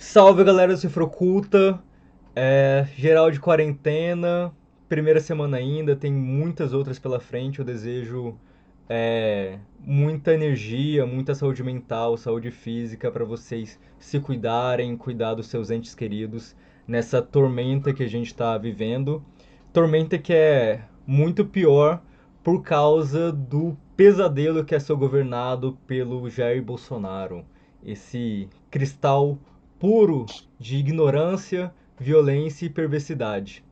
Salve galera do Cifra Oculta, geral de quarentena, primeira semana ainda, tem muitas outras pela frente. Eu desejo muita energia, muita saúde mental, saúde física para vocês se cuidarem, cuidar dos seus entes queridos nessa tormenta que a gente está vivendo. Tormenta que é muito pior por causa do pesadelo que é ser governado pelo Jair Bolsonaro, esse cristal puro de ignorância, violência e perversidade.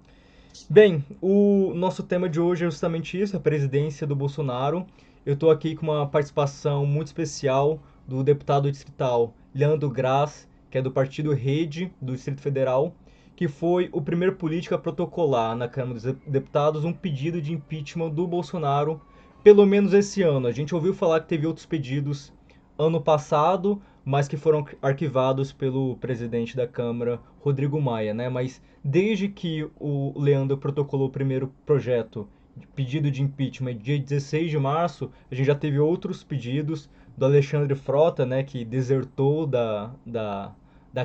Bem, o nosso tema de hoje é justamente isso, a presidência do Bolsonaro. Eu estou aqui com uma participação muito especial do deputado distrital Leandro Graz, que é do partido Rede do Distrito Federal, que foi o primeiro político a protocolar na Câmara dos Deputados um pedido de impeachment do Bolsonaro, pelo menos esse ano. A gente ouviu falar que teve outros pedidos ano passado, mas que foram arquivados pelo presidente da Câmara, Rodrigo Maia, né? Mas desde que o Leandro protocolou o primeiro projeto de pedido de impeachment dia 16 de março, a gente já teve outros pedidos do Alexandre Frota, né, que desertou da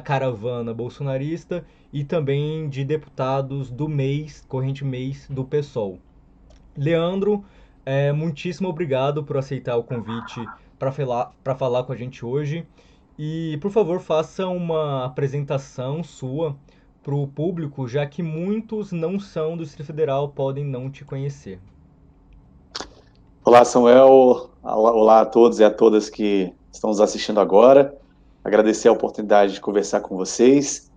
caravana bolsonarista, e também de deputados do mês, corrente mês, do PSOL. Leandro, muitíssimo obrigado por aceitar o convite para falar com a gente hoje. E, por favor, faça uma apresentação sua para o público, já que muitos não são do Distrito Federal, podem não te conhecer. Olá, Samuel. Olá a todos e a todas que estão nos assistindo agora. Agradecer a oportunidade de conversar com vocês.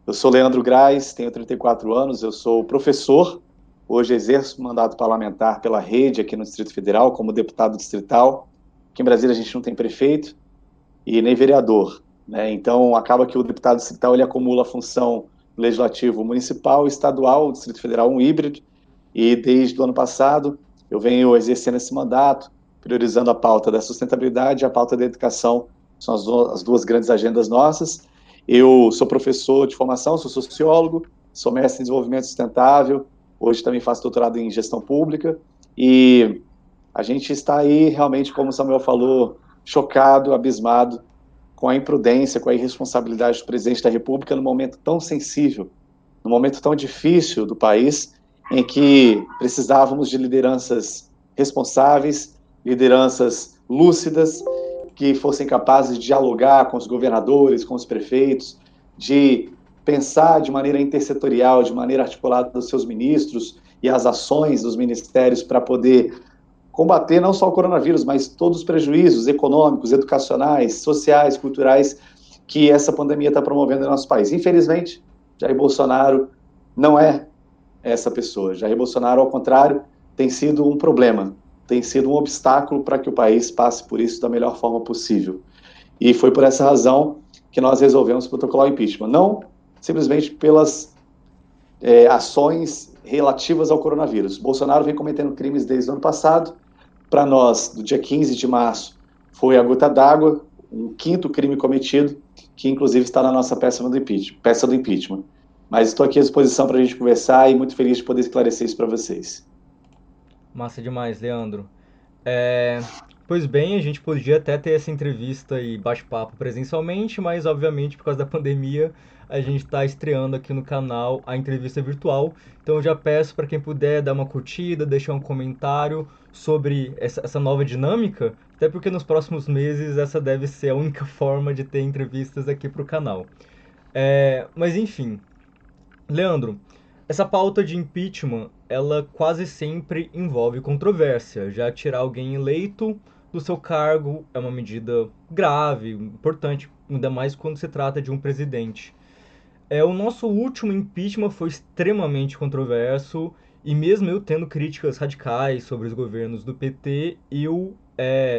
Eu sou Leandro Graz, tenho 34 anos, eu sou professor. Hoje exerço mandato parlamentar pela Rede aqui no Distrito Federal, como deputado distrital. Aqui em Brasília a gente não tem prefeito e nem vereador, né? Então acaba que o deputado distrital ele acumula a função legislativo municipal, estadual, o Distrito Federal um híbrido. E desde o ano passado eu venho exercendo esse mandato, priorizando a pauta da sustentabilidade e a pauta da educação, são as duas grandes agendas nossas. Eu sou professor de formação, sou sociólogo, sou mestre em desenvolvimento sustentável, hoje também faço doutorado em gestão pública, e a gente está aí realmente, como o Samuel falou, chocado, abismado com a imprudência, com a irresponsabilidade do presidente da República no momento tão sensível, no momento tão difícil do país, em que precisávamos de lideranças responsáveis, lideranças lúcidas, que fossem capazes de dialogar com os governadores, com os prefeitos, de pensar de maneira intersetorial, de maneira articulada os seus ministros e as ações dos ministérios para poder combater não só o coronavírus, mas todos os prejuízos econômicos, educacionais, sociais, culturais que essa pandemia está promovendo no nosso país. Infelizmente, Jair Bolsonaro não é essa pessoa. Jair Bolsonaro, ao contrário, tem sido um problema, tem sido um obstáculo para que o país passe por isso da melhor forma possível. E foi por essa razão que nós resolvemos protocolar o impeachment. Não simplesmente pelas ações relativas ao coronavírus. Bolsonaro vem cometendo crimes desde o ano passado. Para nós, do dia 15 de março, foi a gota d'água, um quinto crime cometido, que inclusive está na nossa peça do impeachment. Mas estou aqui à disposição para a gente conversar e muito feliz de poder esclarecer isso para vocês. Massa demais, Leandro. É, Pois bem, a gente podia até ter essa entrevista e bate-papo presencialmente, mas obviamente por causa da pandemia a gente está estreando aqui no canal a entrevista virtual. Então eu já peço para quem puder dar uma curtida, deixar um comentário sobre essa nova dinâmica, até porque nos próximos meses essa deve ser a única forma de ter entrevistas aqui para o canal. Mas enfim, Leandro, essa pauta de impeachment, ela quase sempre envolve controvérsia. Já tirar alguém eleito do seu cargo é uma medida grave, importante, ainda mais quando se trata de um presidente. O nosso último impeachment foi extremamente controverso, e mesmo eu tendo críticas radicais sobre os governos do PT, eu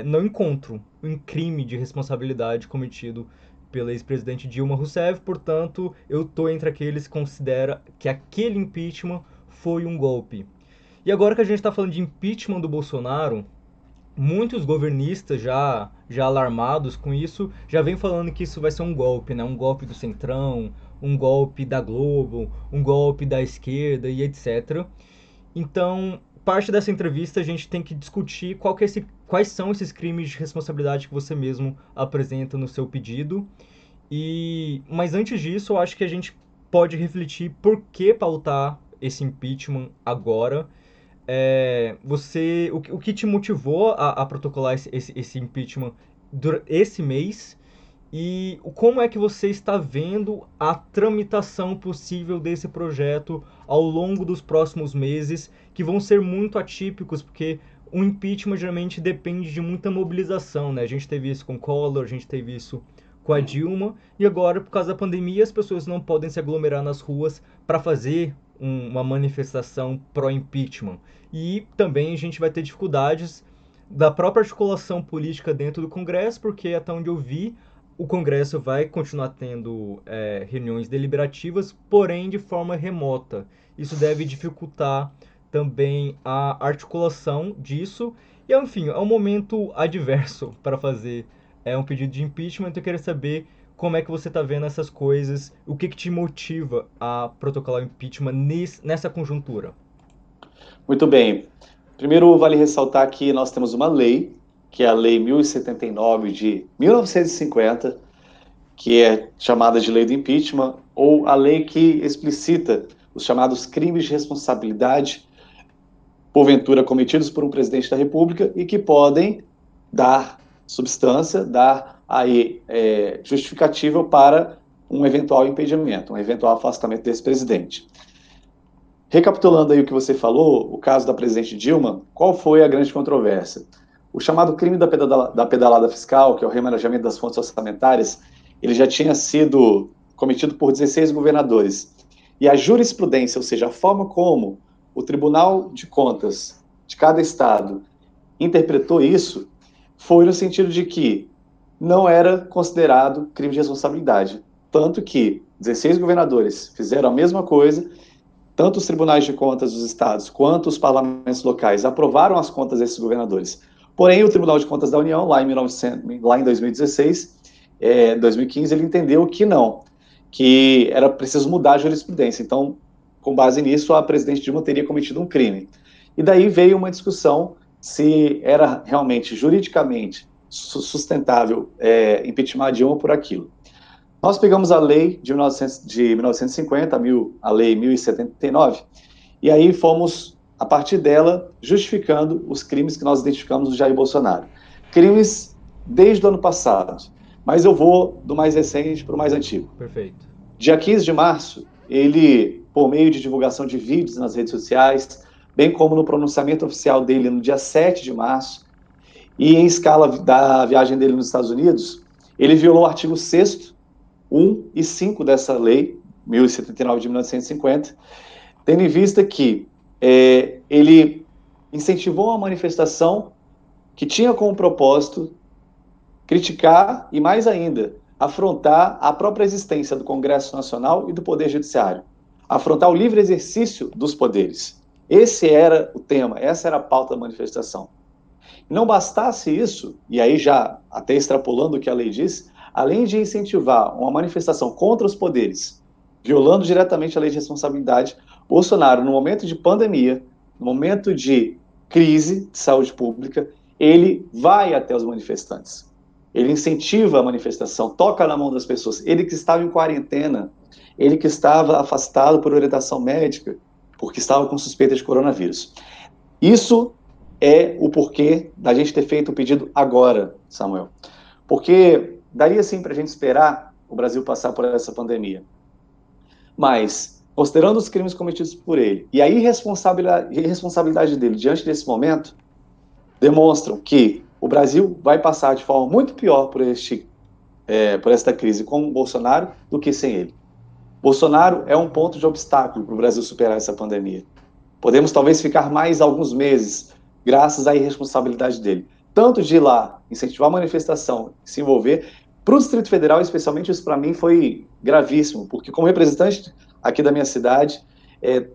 não encontro um crime de responsabilidade cometido pela ex-presidente Dilma Rousseff. Portanto, eu tô entre aqueles que considera que aquele impeachment foi um golpe. E agora que a gente está falando de impeachment do Bolsonaro, muitos governistas já alarmados com isso, já vem falando que isso vai ser um golpe, né? Um golpe do Centrão, um golpe da Globo, um golpe da esquerda e etc. Então, parte dessa entrevista a gente tem que discutir quais são esses crimes de responsabilidade que você mesmo apresenta no seu pedido. Mas antes disso, eu acho que a gente pode refletir por que pautar esse impeachment agora. O que te motivou a protocolar esse impeachment esse mês? E como é que você está vendo a tramitação possível desse projeto ao longo dos próximos meses, que vão ser muito atípicos, porque o impeachment geralmente depende de muita mobilização, né? A gente teve isso com o Collor, a gente teve isso com a Dilma, e agora, por causa da pandemia, as pessoas não podem se aglomerar nas ruas para fazer uma manifestação pró-impeachment. E também a gente vai ter dificuldades da própria articulação política dentro do Congresso, porque até onde eu vi, o Congresso vai continuar tendo reuniões deliberativas, porém de forma remota. Isso deve dificultar também a articulação disso. E, enfim, é um momento adverso para fazer um pedido de impeachment. Eu queria saber como é que você está vendo essas coisas, o que te motiva a protocolar o impeachment nessa conjuntura. Muito bem. Primeiro, vale ressaltar que nós temos uma lei, que é a Lei 1079 de 1950, que é chamada de Lei do Impeachment, ou a lei que explicita os chamados crimes de responsabilidade, porventura cometidos por um presidente da República e que podem dar substância, dar aí justificativa para um eventual impedimento, um eventual afastamento desse presidente. Recapitulando aí o que você falou, o caso da presidente Dilma, qual foi a grande controvérsia? O chamado crime da pedalada fiscal, que é o remanejamento das fontes orçamentárias, ele já tinha sido cometido por 16 governadores. E a jurisprudência, ou seja, a forma como o Tribunal de Contas de cada estado interpretou isso, foi no sentido de que não era considerado crime de responsabilidade. Tanto que 16 governadores fizeram a mesma coisa. Tanto os tribunais de contas dos estados quanto os parlamentos locais aprovaram as contas desses governadores. Porém, o Tribunal de Contas da União, lá em 2016, 2015, ele entendeu que não, que era preciso mudar a jurisprudência. Então, com base nisso, a presidente Dilma teria cometido um crime. E daí veio uma discussão se era realmente juridicamente sustentável impeachment a Dilma por aquilo. Nós pegamos a lei de 1950, a lei 1079, e aí fomos, a partir dela, justificando os crimes que nós identificamos do Jair Bolsonaro. Crimes desde o ano passado, mas eu vou do mais recente para o mais antigo. Perfeito. Dia 15 de março, ele, por meio de divulgação de vídeos nas redes sociais, bem como no pronunciamento oficial dele no dia 7 de março, e em escala da viagem dele nos Estados Unidos, ele violou o artigo 6º, 1 e 5 dessa lei, 1079 de 1950, tendo em vista que ele incentivou uma manifestação que tinha como propósito criticar e, mais ainda, afrontar a própria existência do Congresso Nacional e do Poder Judiciário, afrontar o livre exercício dos poderes. Esse era o tema, essa era a pauta da manifestação. Não bastasse isso, e aí já até extrapolando o que a lei diz, além de incentivar uma manifestação contra os poderes, violando diretamente a lei de responsabilidade, Bolsonaro, no momento de pandemia, no momento de crise de saúde pública, ele vai até os manifestantes. Ele incentiva a manifestação, toca na mão das pessoas. Ele que estava em quarentena, ele que estava afastado por orientação médica, porque estava com suspeita de coronavírus. Isso é o porquê da gente ter feito o pedido agora, Samuel. Porque daria sim para a gente esperar o Brasil passar por essa pandemia. Mas, considerando os crimes cometidos por ele e a irresponsabilidade dele diante desse momento, demonstram que o Brasil vai passar de forma muito pior por esta crise com o Bolsonaro do que sem ele. Bolsonaro é um ponto de obstáculo para o Brasil superar essa pandemia. Podemos talvez ficar mais alguns meses graças à irresponsabilidade dele. Tanto de ir lá, incentivar a manifestação, se envolver. Para o Distrito Federal, especialmente, isso para mim foi gravíssimo, porque como representante aqui da minha cidade,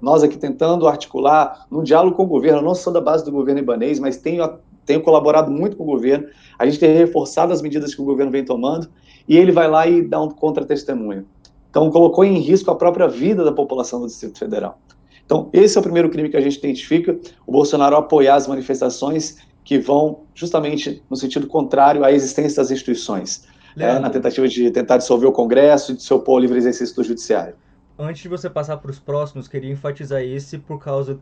nós aqui tentando articular num diálogo com o governo, eu não sou da base do governo ibanês, mas tenho colaborado muito com o governo, a gente tem reforçado as medidas que o governo vem tomando, e ele vai lá e dá um contra-testemunho. Então, colocou em risco a própria vida da população do Distrito Federal. Então, esse é o primeiro crime que a gente identifica, o Bolsonaro apoiar as manifestações que vão justamente no sentido contrário à existência das instituições. na Leandro, tentativa de tentar dissolver o Congresso e de se opor ao livre exercício do Judiciário. antes de você passar para os próximos, queria enfatizar esse por causa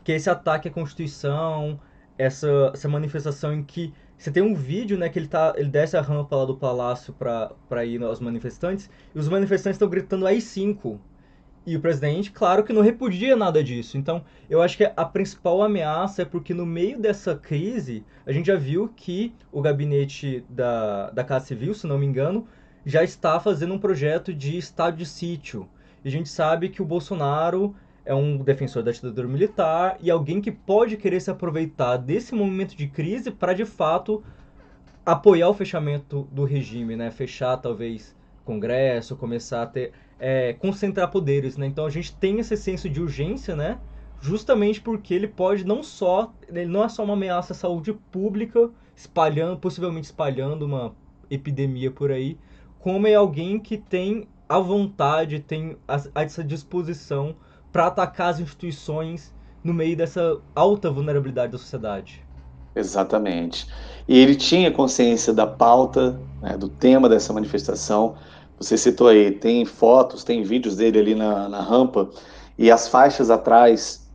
que esse ataque à Constituição, essa manifestação em que você tem um vídeo, né, que ele desce a rampa lá do palácio para ir aos manifestantes, e os manifestantes estão gritando AI-5. E o presidente, claro que não repudia nada disso. Então, eu acho que a principal ameaça é porque no meio dessa crise, a gente já viu que o gabinete da Casa Civil, se não me engano, já está fazendo um projeto de estado de sítio. E a gente sabe que o Bolsonaro é um defensor da ditadura militar e alguém que pode querer se aproveitar desse momento de crise para, de fato, apoiar o fechamento do regime, né? Fechar talvez Congresso, começar a ter concentrar poderes, né? Então a gente tem esse senso de urgência, né? Justamente porque ele não é só uma ameaça à saúde pública, possivelmente espalhando uma epidemia por aí, como é alguém que tem a vontade, tem essa disposição para atacar as instituições no meio dessa alta vulnerabilidade da sociedade. Exatamente. E ele tinha consciência da pauta, né, do tema dessa manifestação. Você citou aí, tem fotos, tem vídeos dele ali na rampa, e as faixas atrás,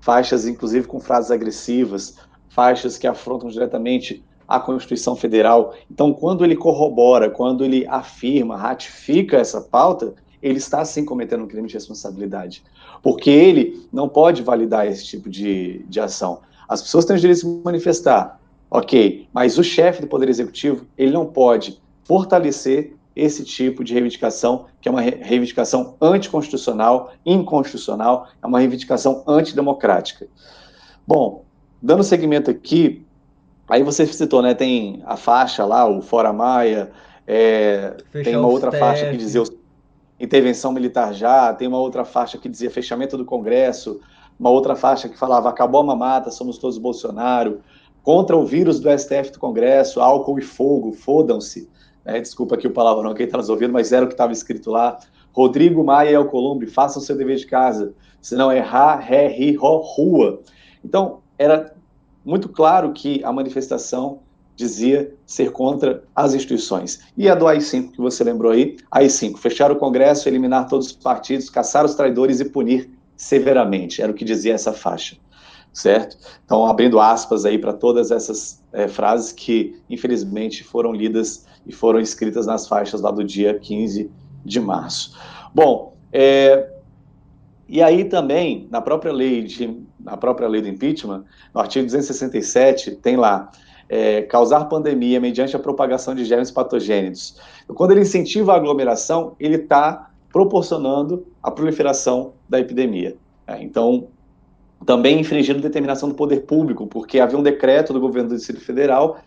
faixas inclusive com frases agressivas, faixas que afrontam diretamente a Constituição Federal. Então, quando ele corrobora, quando ele afirma, ratifica essa pauta, ele está sim cometendo um crime de responsabilidade. Porque ele não pode validar esse tipo de ação. As pessoas têm o direito de se manifestar, ok, mas o chefe do Poder Executivo, ele não pode fortalecer esse tipo de reivindicação, que é uma reivindicação anticonstitucional, inconstitucional, é uma reivindicação antidemocrática. Bom, dando seguimento aqui, aí você citou, né, tem a faixa lá, o Fora Maia, tem Fechar uma o outra faixa que dizia STF. intervenção militar já, tem uma outra faixa que dizia fechamento do Congresso, uma outra faixa que falava acabou a mamata, somos todos Bolsonaro, contra o vírus do STF do Congresso, álcool e fogo, fodam-se. Né? Desculpa aqui o palavrão, quem está nos ouvindo, mas era o que estava escrito lá. Rodrigo Maia e Alcolumbre, façam seu dever de casa, senão errar, ré, ri, ro, rua. Então, era muito claro que a manifestação dizia ser contra as instituições. E a do AI-5 que você lembrou aí, AI-5, fechar o Congresso, eliminar todos os partidos, caçar os traidores e punir severamente, era o que dizia essa faixa, certo? Então, abrindo aspas aí para todas essas frases que, infelizmente, foram lidas e foram escritas nas faixas lá do dia 15 de março. Bom, e aí também, na própria lei do impeachment, no artigo 267, tem lá, causar pandemia mediante a propagação de germes patogênicos. Quando ele incentiva a aglomeração, ele está proporcionando a proliferação da epidemia. Então, também infringindo determinação do poder público, porque havia um decreto do governo do Distrito Federal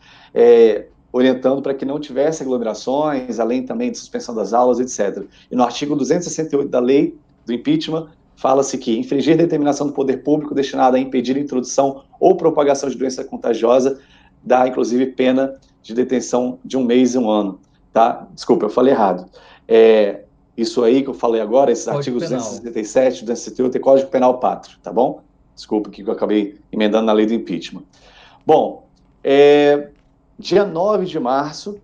orientando para que não tivesse aglomerações, além também de suspensão das aulas, etc. E no artigo 268 da lei do impeachment, fala-se que infringir determinação do poder público destinada a impedir a introdução ou propagação de doença contagiosa dá, inclusive, pena de detenção de 1 mês e 1 ano. Tá? Desculpa, eu falei errado. Isso aí que eu falei agora, esses Código artigos Penal. 267, 268 e Código Penal Pátrio, tá bom? Desculpa que eu acabei emendando na lei do impeachment. Bom, dia 9 de março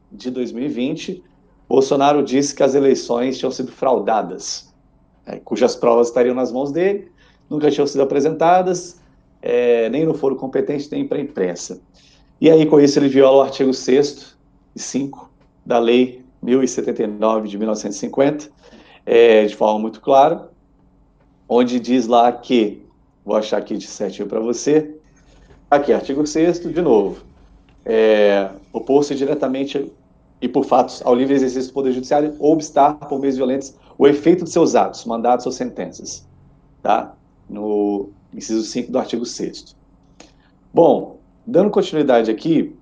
de 2020, Bolsonaro disse que as eleições tinham sido fraudadas, cujas provas estariam nas mãos dele, nunca tinham sido apresentadas, nem no foro competente, nem para a imprensa. E aí, com isso, ele viola o artigo 6º e 5 da Lei 1079 de 1950, de forma muito clara, onde diz lá que, vou achar aqui de certinho para você, aqui, artigo 6º, de novo, opor-se diretamente e por fatos ao livre exercício do Poder Judiciário ou obstar por meios violentos o efeito de seus atos, mandatos ou sentenças, tá? No inciso 5 do artigo 6º. Bom, dando continuidade aqui,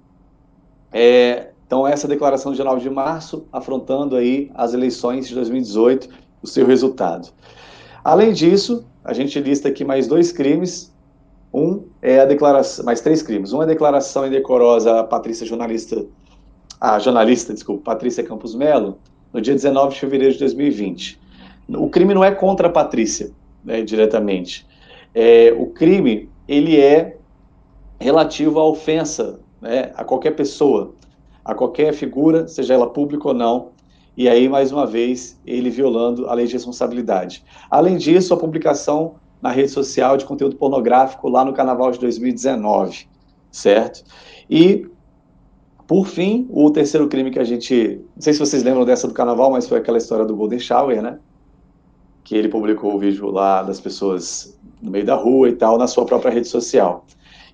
então essa declaração de 9 de março, afrontando aí as eleições de 2018, o seu resultado. Além disso, a gente lista aqui mais 2 crimes, mais 3 crimes. Um é a declaração indecorosa à jornalista, Patrícia Campos Melo, no dia 19 de fevereiro de 2020. O crime não é contra a Patrícia, né, diretamente. O crime, ele é relativo à ofensa, né, a qualquer pessoa. a qualquer figura, seja ela pública ou não, e aí, mais uma vez, ele violando a lei de responsabilidade. Além disso, a publicação na rede social de conteúdo pornográfico lá no Carnaval de 2019, certo? E, por fim, o terceiro crime que a gente... Não sei se vocês lembram dessa do Carnaval, mas foi aquela história do Golden Shower, né? Que ele publicou o vídeo lá das pessoas no meio da rua e tal, na sua própria rede social.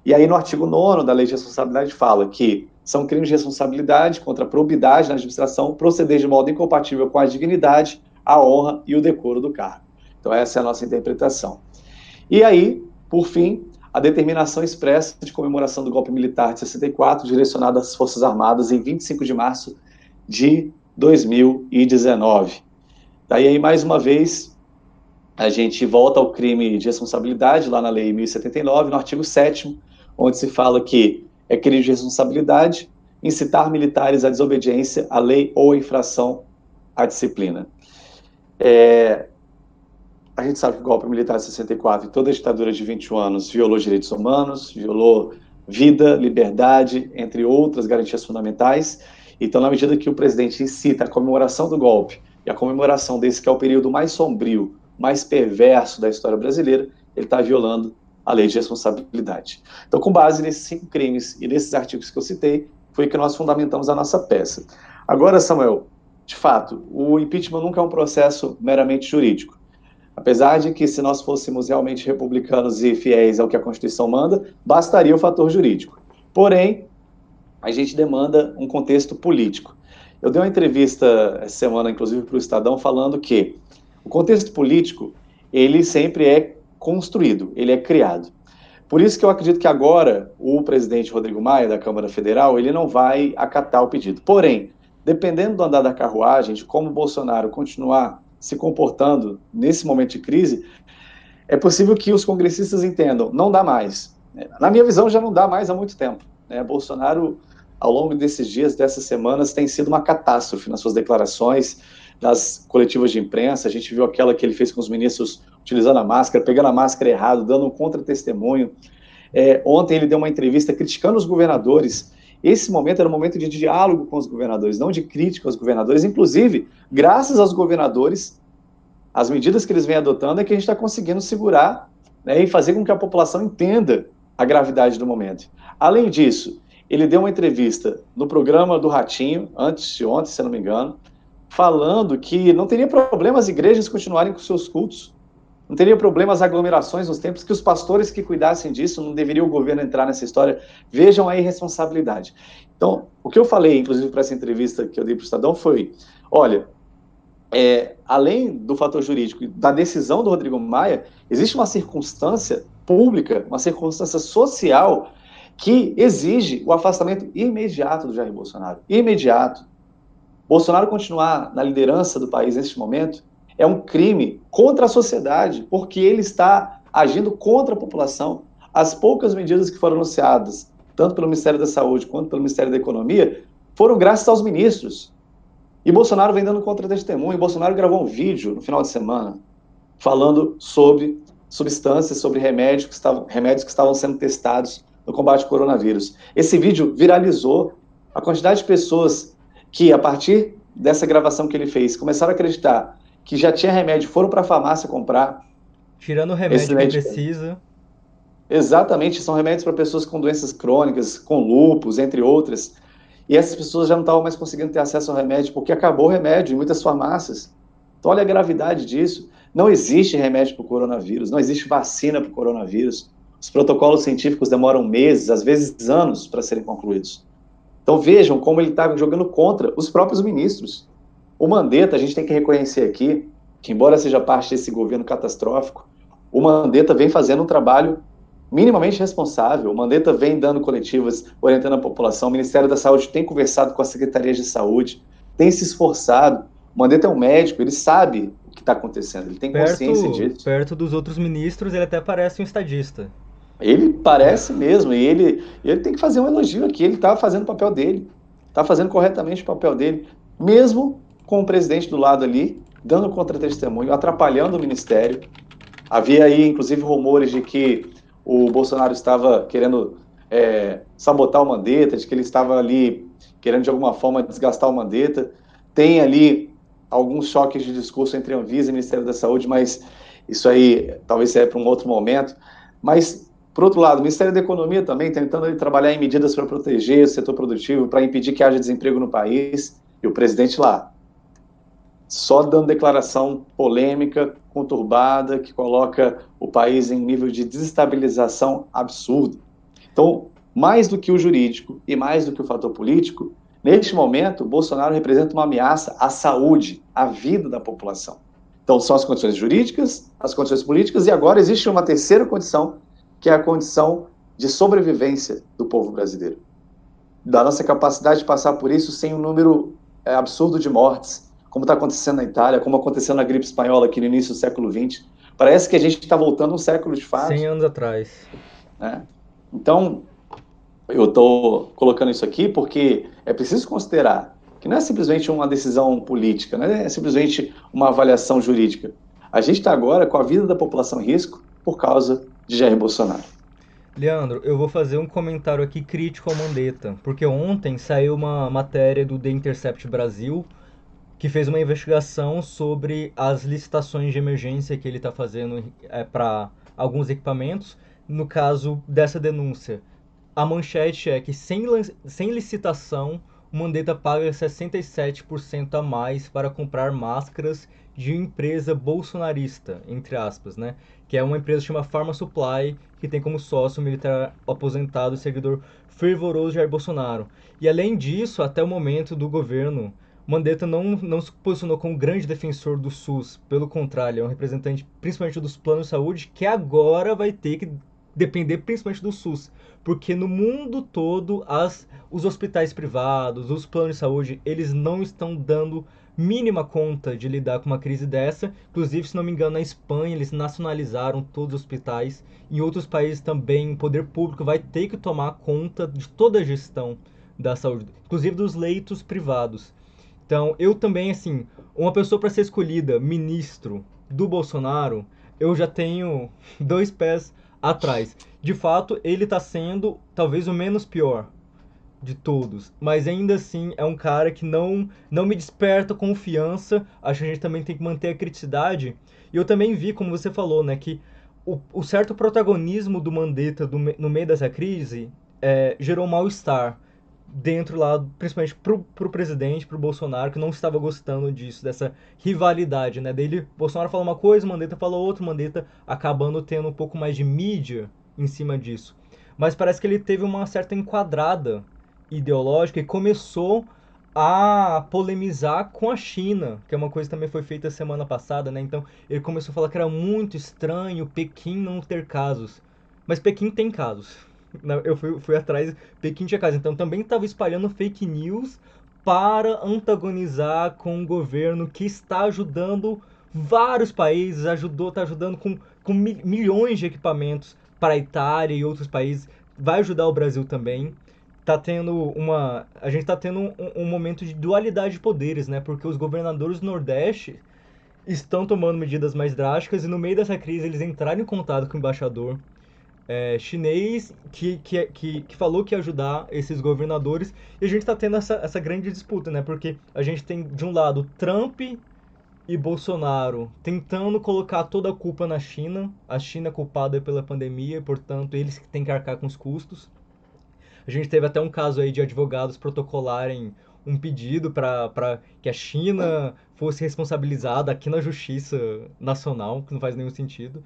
E aí, no artigo 9º da Lei de Responsabilidade, fala que são crimes de responsabilidade contra a probidade na administração proceder de modo incompatível com a dignidade, a honra e o decoro do cargo. Então, essa é a nossa interpretação. E aí, por fim, a determinação expressa de comemoração do golpe militar de 64, direcionada às Forças Armadas em 25 de março de 2019. Daí, aí, mais uma vez, a gente volta ao crime de responsabilidade, lá na Lei 1079, no artigo 7º, onde se fala que é crime de responsabilidade incitar militares à desobediência à lei ou à infração à disciplina. A gente sabe que o golpe militar de 64 e toda a ditadura de 21 anos violou direitos humanos, violou vida, liberdade, entre outras garantias fundamentais. Então, na medida que o presidente incita a comemoração do golpe e a comemoração desse que é o período mais sombrio, mais perverso da história brasileira, ele está violando a lei de responsabilidade. Então, com base nesses 5 crimes e nesses artigos que eu citei, foi que nós fundamentamos a nossa peça. Agora, Samuel, de fato, o impeachment nunca é um processo meramente jurídico. Apesar de que, se nós fôssemos realmente republicanos e fiéis ao que a Constituição manda, bastaria o fator jurídico. Porém, a gente demanda um contexto político. Eu dei uma entrevista essa semana, inclusive, para o Estadão, falando que o contexto político, ele sempre é construído, ele é criado. Por isso que eu acredito que agora o presidente Rodrigo Maia, da Câmara Federal, ele não vai acatar o pedido. Porém, dependendo do andar da carruagem, de como o Bolsonaro continuar se comportando nesse momento de crise, é possível que os congressistas entendam, não dá mais. Na minha visão, já não dá mais há muito tempo. Bolsonaro, ao longo desses dias, dessas semanas, tem sido uma catástrofe nas suas declarações, nas coletivas de imprensa. A gente viu aquela que ele fez com os ministros utilizando a máscara, pegando a máscara errado, dando um contra-testemunho. Ontem ele deu uma entrevista criticando os governadores. Esse momento era um momento de diálogo com os governadores, não de crítica aos governadores. Inclusive, graças aos governadores, as medidas que eles vêm adotando é que a gente está conseguindo segurar, e fazer com que a população entenda a gravidade do momento. Além disso, ele deu uma entrevista no programa do Ratinho, antes de ontem, se eu não me engano, falando que não teria problema as igrejas continuarem com seus cultos, não teria problema as aglomerações nos templos, que os pastores que cuidassem disso, não deveria o governo entrar nessa história. Vejam a irresponsabilidade. Então, o que eu falei, inclusive, para essa entrevista que eu dei para o Estadão foi, olha, além do fator jurídico e da decisão do Rodrigo Maia, existe uma circunstância pública, uma circunstância social que exige o afastamento imediato do Jair Bolsonaro. Imediato. Bolsonaro continuar na liderança do país neste momento é um crime contra a sociedade, porque ele está agindo contra a população. As poucas medidas que foram anunciadas, tanto pelo Ministério da Saúde quanto pelo Ministério da Economia, foram graças aos ministros. E Bolsonaro vem dando contra-testemunho. Bolsonaro gravou um vídeo no final de semana falando sobre substâncias, sobre remédios que estavam sendo testados no combate ao coronavírus. Esse vídeo viralizou. A quantidade de pessoas que, a partir dessa gravação que ele fez, começaram a acreditar que já tinha remédio, foram para a farmácia comprar. Tirando o remédio que precisa. Exatamente, são remédios para pessoas com doenças crônicas, com lúpus, entre outras. E essas pessoas já não estavam mais conseguindo ter acesso ao remédio, porque acabou o remédio em muitas farmácias. Então, olha a gravidade disso. Não existe remédio para o coronavírus, não existe vacina para o coronavírus. Os protocolos científicos demoram meses, às vezes anos, para serem concluídos. Então, vejam como ele está jogando contra os próprios ministros. O Mandetta, a gente tem que reconhecer aqui, que embora seja parte desse governo catastrófico, o Mandetta vem fazendo um trabalho minimamente responsável. O Mandetta vem dando coletivas, orientando a população. O Ministério da Saúde tem conversado com as secretarias de saúde, tem se esforçado. O Mandetta é um médico, ele sabe o que está acontecendo, ele tem consciência disso. Perto dos outros ministros, ele até parece um estadista. Ele parece mesmo, e ele tem que fazer um elogio aqui, ele está fazendo o papel dele, está fazendo corretamente o papel dele, mesmo com o presidente do lado ali, dando contra-testemunho, atrapalhando o ministério. Havia aí, inclusive, rumores de que o Bolsonaro estava querendo sabotar o Mandetta, de que ele estava ali querendo de alguma forma desgastar o Mandetta. Tem ali alguns choques de discurso entre a Anvisa e o Ministério da Saúde, mas isso aí talvez seja para um outro momento. Mas, por outro lado, o Ministério da Economia também tentando ali trabalhar em medidas para proteger o setor produtivo, para impedir que haja desemprego no país, e o presidente lá, só dando declaração polêmica, conturbada, que coloca o país em nível de desestabilização absurdo. Então, mais do que o jurídico e mais do que o fator político, neste momento, Bolsonaro representa uma ameaça à saúde, à vida da população. Então, são as condições jurídicas, as condições políticas, e agora existe uma terceira condição, que é a condição de sobrevivência do povo brasileiro. Da nossa capacidade de passar por isso sem um número absurdo de mortes, como está acontecendo na Itália, como aconteceu na gripe espanhola aqui no início do século XX. Parece que a gente está voltando um século de fato. 100 anos atrás. Né? Então, eu estou colocando isso aqui porque é preciso considerar que não é simplesmente uma decisão política, não é simplesmente uma avaliação jurídica. A gente está agora com a vida da população em risco por causa de Jair Bolsonaro. Leandro, eu vou fazer um comentário aqui crítico ao Mandetta, porque ontem saiu uma matéria do The Intercept Brasil que fez uma investigação sobre as licitações de emergência que ele está fazendo para alguns equipamentos. No caso dessa denúncia, a manchete é que sem licitação, o Mandetta paga 67% a mais para comprar máscaras de empresa bolsonarista, entre aspas, né? Que é uma empresa que chama Pharma Supply, que tem como sócio o militar aposentado e seguidor fervoroso de Jair Bolsonaro. E além disso, até o momento do governo, Mandetta não se posicionou como grande defensor do SUS. Pelo contrário, é um representante principalmente dos planos de saúde, que agora vai ter que depender principalmente do SUS. Porque no mundo todo, os hospitais privados, os planos de saúde, eles não estão dando mínima conta de lidar com uma crise dessa. Inclusive, se não me engano, na Espanha, eles nacionalizaram todos os hospitais. Em outros países também, o poder público vai ter que tomar conta de toda a gestão da saúde, inclusive dos leitos privados. Então, eu também, assim, uma pessoa para ser escolhida ministro do Bolsonaro, eu já tenho dois pés atrás. De fato, ele está sendo talvez o menos pior de todos, mas ainda assim é um cara que não me desperta confiança. Acho que a gente também tem que manter a criticidade. E eu também vi, como você falou, né, que o certo protagonismo do Mandetta no meio dessa crise gerou um mal-estar dentro lá, principalmente pro presidente, pro Bolsonaro, que não estava gostando disso, dessa rivalidade, né? Dele, Bolsonaro fala uma coisa, Mandetta fala outra, Mandetta acabando tendo um pouco mais de mídia em cima disso. Mas parece que ele teve uma certa enquadrada ideológica e começou a polemizar com a China, que é uma coisa que também foi feita semana passada, né? Então ele começou a falar que era muito estranho Pequim não ter casos. Mas Pequim tem casos. Eu fui atrás, Pequim tinha casos. Então também estava espalhando fake news para antagonizar com um governo que está ajudando vários países, está ajudando com milhões de equipamentos para a Itália e outros países, vai ajudar o Brasil também. A gente está tendo um momento de dualidade de poderes, né? Porque os governadores do Nordeste estão tomando medidas mais drásticas e no meio dessa crise eles entraram em contato com o embaixador chinês que falou que ia ajudar esses governadores, e a gente está tendo essa grande disputa, né? Porque a gente tem, de um lado, Trump e Bolsonaro tentando colocar toda a culpa na China. A China é culpada pela pandemia, portanto, eles que têm que arcar com os custos. A gente teve até um caso aí de advogados protocolarem um pedido para que a China fosse responsabilizada aqui na Justiça Nacional, que não faz nenhum sentido.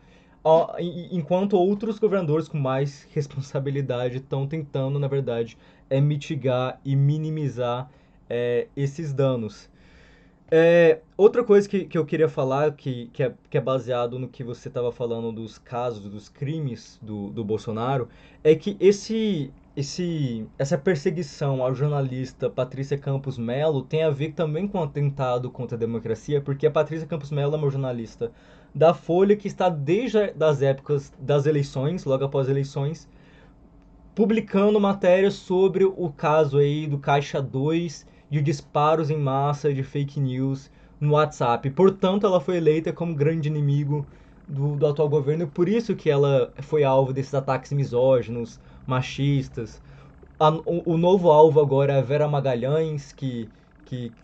Enquanto outros governadores com mais responsabilidade estão tentando, na verdade, mitigar e minimizar esses danos. Outra coisa que eu queria falar, que é baseado no que você estava falando dos casos, dos crimes do Bolsonaro, é que essa perseguição ao jornalista Patrícia Campos Melo tem a ver também com o atentado contra a democracia, porque a Patrícia Campos Melo é uma jornalista da Folha que está desde as épocas das eleições, logo após as eleições, publicando matérias sobre o caso aí do Caixa 2 de disparos em massa de fake news no WhatsApp. Portanto, ela foi eleita como grande inimigo do atual governo e por isso que ela foi alvo desses ataques misóginos, machistas. o novo alvo agora é a Vera Magalhães, que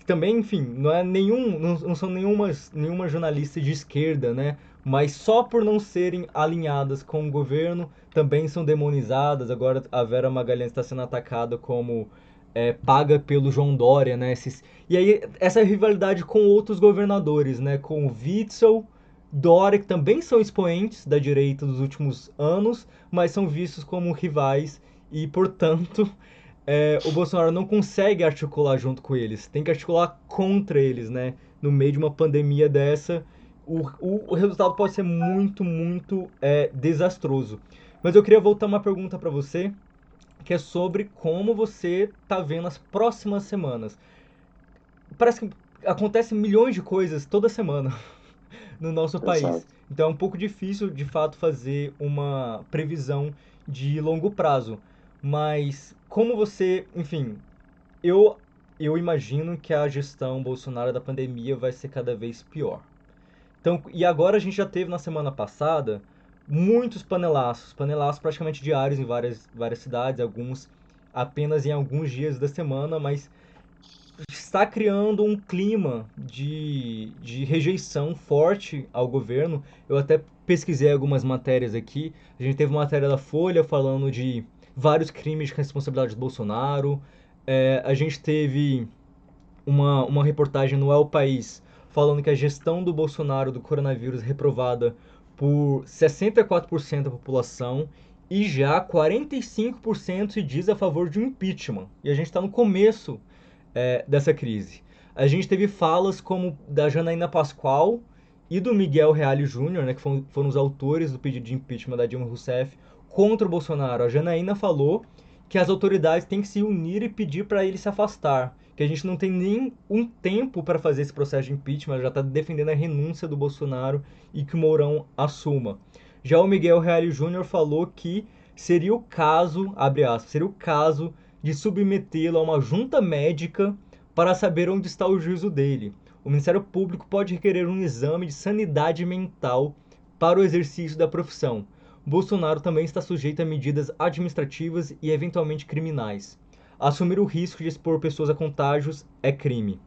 também, enfim, não é não são nenhuma jornalista de esquerda, né? Mas só por não serem alinhadas com o governo, também são demonizadas. Agora a Vera Magalhães está sendo atacada como paga pelo João Dória, né? E aí essa rivalidade com outros governadores, né? Com o Witzel, Dória, que também são expoentes da direita dos últimos anos, mas são vistos como rivais e, portanto, o Bolsonaro não consegue articular junto com eles, tem que articular contra eles, né? No meio de uma pandemia dessa, o resultado pode ser muito, muito desastroso. Mas eu queria voltar uma pergunta para você, que é sobre como você tá vendo as próximas semanas. Parece que acontecem milhões de coisas toda semana no nosso país. Exato. Então é um pouco difícil, de fato, fazer uma previsão de longo prazo. Mas como você, enfim, eu, eu imagino que a gestão Bolsonaro da pandemia vai ser cada vez pior. Então, e agora a gente já teve na semana passada muitos panelaços praticamente diários em várias cidades, alguns apenas em alguns dias da semana, mas está criando um clima de rejeição forte ao governo. Eu até pesquisei algumas matérias aqui. A gente teve uma matéria da Folha falando de vários crimes de responsabilidade do Bolsonaro. A gente teve uma reportagem no El País falando que a gestão do Bolsonaro do coronavírus é reprovada por 64% da população e já 45% se diz a favor de um impeachment. E a gente está no começo dessa crise. A gente teve falas como da Janaína Pascoal e do Miguel Reale Júnior, né, que foram os autores do pedido de impeachment da Dilma Rousseff contra o Bolsonaro. A Janaína falou que as autoridades têm que se unir e pedir para ele se afastar, que a gente não tem nem um tempo para fazer esse processo de impeachment, ela já está defendendo a renúncia do Bolsonaro e que o Mourão assuma. Já o Miguel Reale Júnior falou que seria o caso, abre aspas, seria o caso de submetê-lo a uma junta médica para saber onde está o juízo dele. O Ministério Público pode requerer um exame de sanidade mental para o exercício da profissão. Bolsonaro também está sujeito a medidas administrativas e eventualmente criminais. Assumir o risco de expor pessoas a contágios é crime.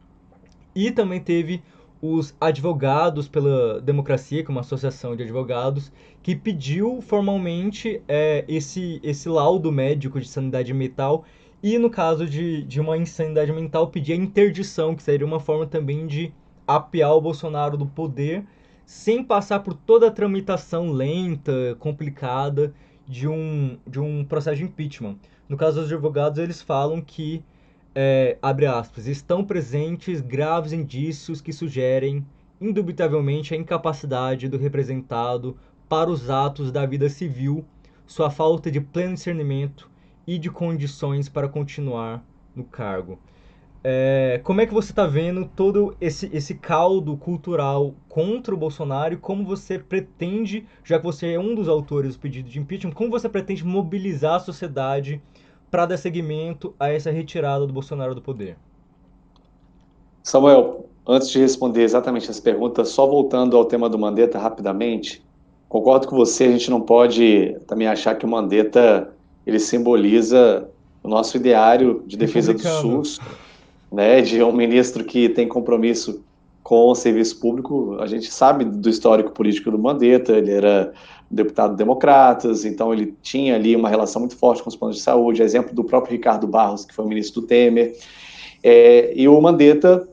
E também teve os advogados pela democracia, que é uma associação de advogados, que pediu formalmente esse laudo médico de sanidade mental e, no caso de uma insanidade mental, pedir a interdição, que seria uma forma também de apear o Bolsonaro do poder sem passar por toda a tramitação lenta, complicada de um processo de impeachment. No caso dos advogados, eles falam que abre aspas, estão presentes graves indícios que sugerem, indubitavelmente, a incapacidade do representado para os atos da vida civil, sua falta de pleno discernimento e de condições para continuar no cargo. Como é que você está vendo todo esse caldo cultural contra o Bolsonaro e como você pretende, já que você é um dos autores do pedido de impeachment, como você pretende mobilizar a sociedade para dar seguimento a essa retirada do Bolsonaro do poder? Samuel, antes de responder exatamente essa pergunta, só voltando ao tema do Mandetta rapidamente, concordo com você, a gente não pode também achar que o Mandetta ele simboliza o nosso ideário de defesa do Republicano. SUS, né, de um ministro que tem compromisso com o serviço público. A gente sabe do histórico político do Mandetta, ele era deputado democratas, então ele tinha ali uma relação muito forte com os planos de saúde, exemplo do próprio Ricardo Barros, que foi o ministro do Temer, e o Mandetta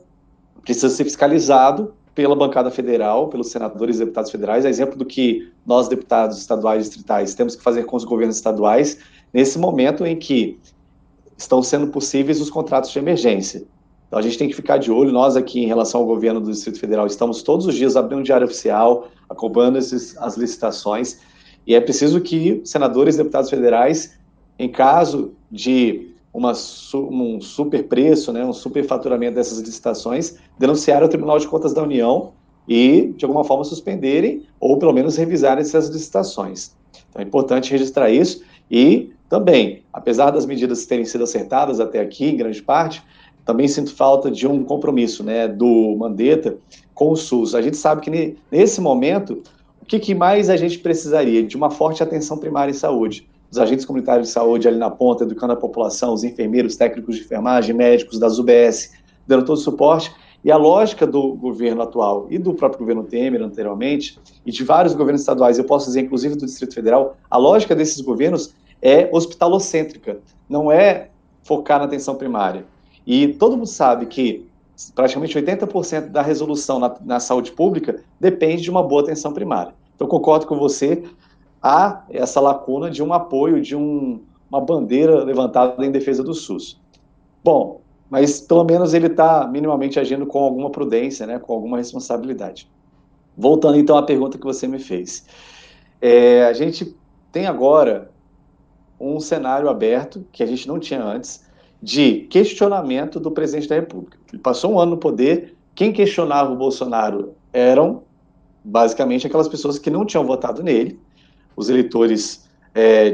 precisa ser fiscalizado pela bancada federal, pelos senadores e deputados federais, a exemplo do que nós, deputados estaduais e distritais, temos que fazer com os governos estaduais, nesse momento em que estão sendo possíveis os contratos de emergência. Então a gente tem que ficar de olho, nós aqui em relação ao governo do Distrito Federal, estamos todos os dias abrindo um diário oficial, acompanhando as licitações, e é preciso que senadores e deputados federais, em caso de um superpreço, né, um superfaturamento dessas licitações, denunciarem ao Tribunal de Contas da União e, de alguma forma, suspenderem ou, pelo menos, revisarem essas licitações. Então é importante registrar isso e também, apesar das medidas terem sido acertadas até aqui, em grande parte, também sinto falta de um compromisso, né, do Mandetta com o SUS. A gente sabe que nesse momento, o que mais a gente precisaria? De uma forte atenção primária em saúde. os agentes comunitários de saúde ali na ponta, educando a população, os enfermeiros, técnicos de enfermagem, médicos das UBS, dando todo o suporte. E a lógica do governo atual e do próprio governo Temer anteriormente, e de vários governos estaduais, eu posso dizer inclusive do Distrito Federal, a lógica desses governos é hospitalocêntrica, não é focar na atenção primária. E todo mundo sabe que praticamente 80% da resolução na saúde pública depende de uma boa atenção primária. Então, concordo com você, há essa lacuna de um apoio, de uma bandeira levantada em defesa do SUS. Bom, mas pelo menos ele está minimamente agindo com alguma prudência, né, com alguma responsabilidade. Voltando então à pergunta que você me fez. A gente tem agora um cenário aberto, que a gente não tinha antes, de questionamento do presidente da República. Ele passou um ano no poder, quem questionava o Bolsonaro eram, basicamente, aquelas pessoas que não tinham votado nele, os eleitores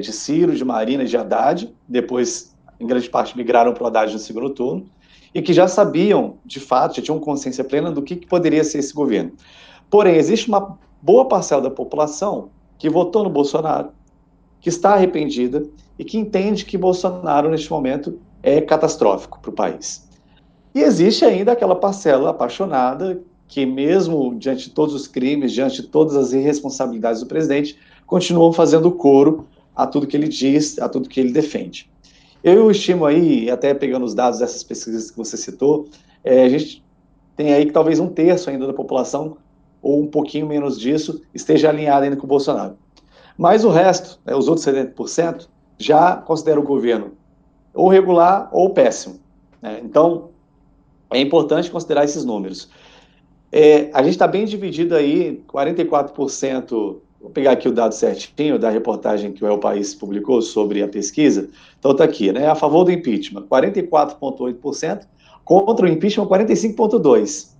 de Ciro, de Marina, de Haddad, depois, em grande parte, migraram para o Haddad no segundo turno, e que já sabiam, de fato, já tinham consciência plena do que poderia ser esse governo. Porém, existe uma boa parcela da população que votou no Bolsonaro, que está arrependida e que entende que Bolsonaro, neste momento, é catastrófico para o país. E existe ainda aquela parcela apaixonada que, mesmo diante de todos os crimes, diante de todas as irresponsabilidades do presidente, continuam fazendo coro a tudo que ele diz, a tudo que ele defende. Eu estimo aí, até pegando os dados dessas pesquisas que você citou, a gente tem aí que talvez um terço ainda da população, ou um pouquinho menos disso, esteja alinhada ainda com o Bolsonaro. Mas o resto, os outros 70%, já considera o governo ou regular ou péssimo. Então, é importante considerar esses números. A gente está bem dividido aí, 44%, vou pegar aqui o dado certinho da reportagem que o El País publicou sobre a pesquisa. Então está aqui, né? A favor do impeachment, 44,8%, contra o impeachment, 45,2%.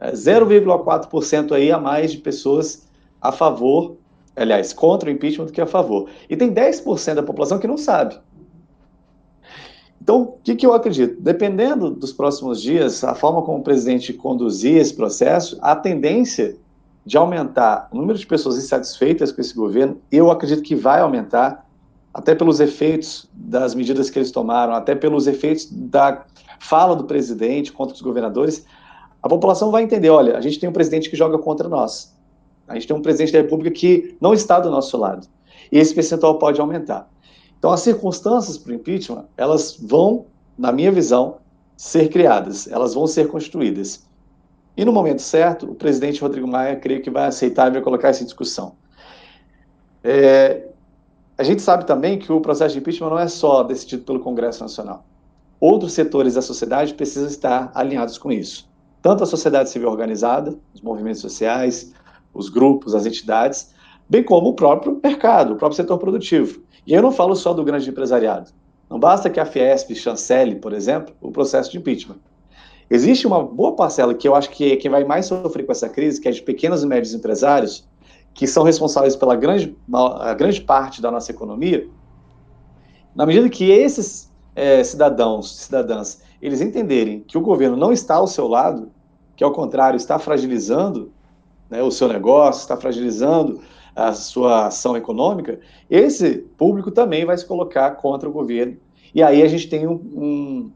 0,4% aí a mais de pessoas a favor, aliás, contra o impeachment do que a favor. E tem 10% da população que não sabe. Então, o que eu acredito? Dependendo dos próximos dias, a forma como o presidente conduzir esse processo, a tendência de aumentar o número de pessoas insatisfeitas com esse governo, eu acredito que vai aumentar, até pelos efeitos das medidas que eles tomaram, até pelos efeitos da fala do presidente contra os governadores. A população vai entender, olha, a gente tem um presidente que joga contra nós. A gente tem um presidente da República que não está do nosso lado. E esse percentual pode aumentar. Então, as circunstâncias para o impeachment, elas vão, na minha visão, ser criadas, elas vão ser construídas. E no momento certo, o presidente Rodrigo Maia, creio que vai aceitar e vai colocar isso em discussão. A gente sabe também que o processo de impeachment não é só decidido pelo Congresso Nacional. Outros setores da sociedade precisam estar alinhados com isso. Tanto a sociedade civil organizada, os movimentos sociais, os grupos, as entidades, bem como o próprio mercado, o próprio setor produtivo. E eu não falo só do grande empresariado. Não basta que a Fiesp chancele, por exemplo, o processo de impeachment. Existe uma boa parcela que eu acho que quem vai mais sofrer com essa crise, que é de pequenos e médios empresários, que são responsáveis pela grande parte da nossa economia. Na medida que esses cidadãs, eles entenderem que o governo não está ao seu lado, que ao contrário está fragilizando, né, o seu negócio, está fragilizando a sua ação econômica, esse público também vai se colocar contra o governo. E aí a gente tem um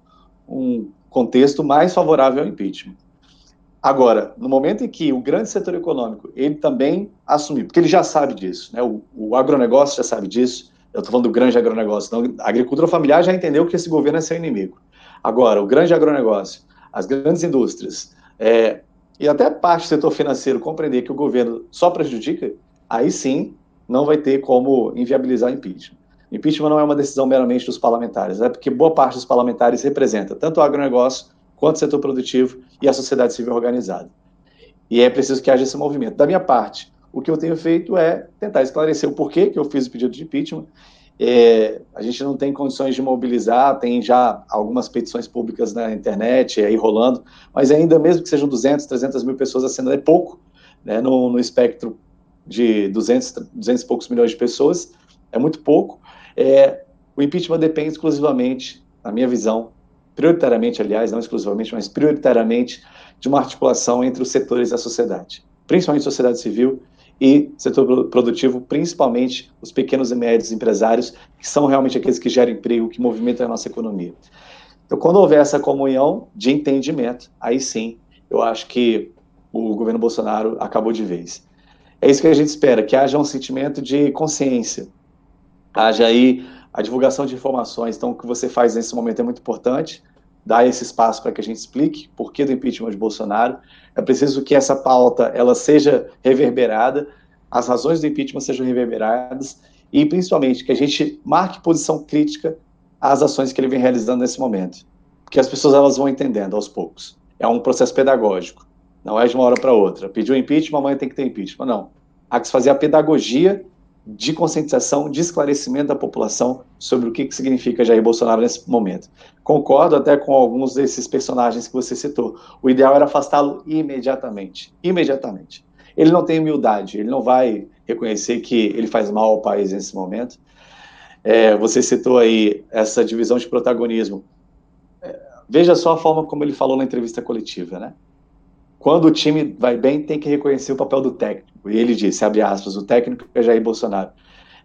contexto mais favorável ao impeachment. Agora, no momento em que o grande setor econômico, ele também assumir, porque ele já sabe disso, né, o agronegócio já sabe disso, eu estou falando do grande agronegócio, então, a agricultura familiar já entendeu que esse governo é seu inimigo. Agora, o grande agronegócio, as grandes indústrias, e até parte do setor financeiro compreender que o governo só prejudica, aí sim não vai ter como inviabilizar o impeachment. O impeachment não é uma decisão meramente dos parlamentares, porque boa parte dos parlamentares representa tanto o agronegócio quanto o setor produtivo e a sociedade civil organizada. E é preciso que haja esse movimento. Da minha parte, o que eu tenho feito é tentar esclarecer o porquê que eu fiz o pedido de impeachment. A gente não tem condições de mobilizar, tem já algumas petições públicas na internet aí rolando, mas ainda mesmo que sejam 200, 300 mil pessoas assinando, é pouco, né, no espectro de 200 e poucos milhões de pessoas, é muito pouco. O impeachment depende exclusivamente, na minha visão, prioritariamente, aliás, não exclusivamente, mas prioritariamente, de uma articulação entre os setores da sociedade, principalmente a sociedade civil e setor produtivo, principalmente os pequenos e médios empresários, que são realmente aqueles que geram emprego, que movimentam a nossa economia. Então, quando houver essa comunhão de entendimento, aí sim, eu acho que o governo Bolsonaro acabou de vez. É isso que a gente espera, que haja um sentimento de consciência, haja aí a divulgação de informações. Então, o que você faz nesse momento é muito importante, dar esse espaço para que a gente explique por que do impeachment de Bolsonaro. É preciso que essa pauta ela seja reverberada, as razões do impeachment sejam reverberadas e, principalmente, que a gente marque posição crítica às ações que ele vem realizando nesse momento. Porque as pessoas elas vão entendendo aos poucos. É um processo pedagógico. Não é de uma hora para outra. Pediu impeachment, amanhã tem que ter impeachment. Não. Há que se fazer a pedagogia de conscientização, de esclarecimento da população sobre o que significa Jair Bolsonaro nesse momento. Concordo até com alguns desses personagens que você citou. O ideal era afastá-lo imediatamente. Imediatamente. Ele não tem humildade, ele não vai reconhecer que ele faz mal ao país nesse momento. Você citou aí essa divisão de protagonismo. Veja só a forma como ele falou na entrevista coletiva, né? Quando o time vai bem, tem que reconhecer o papel do técnico. E ele disse, abre aspas, o técnico é Jair Bolsonaro.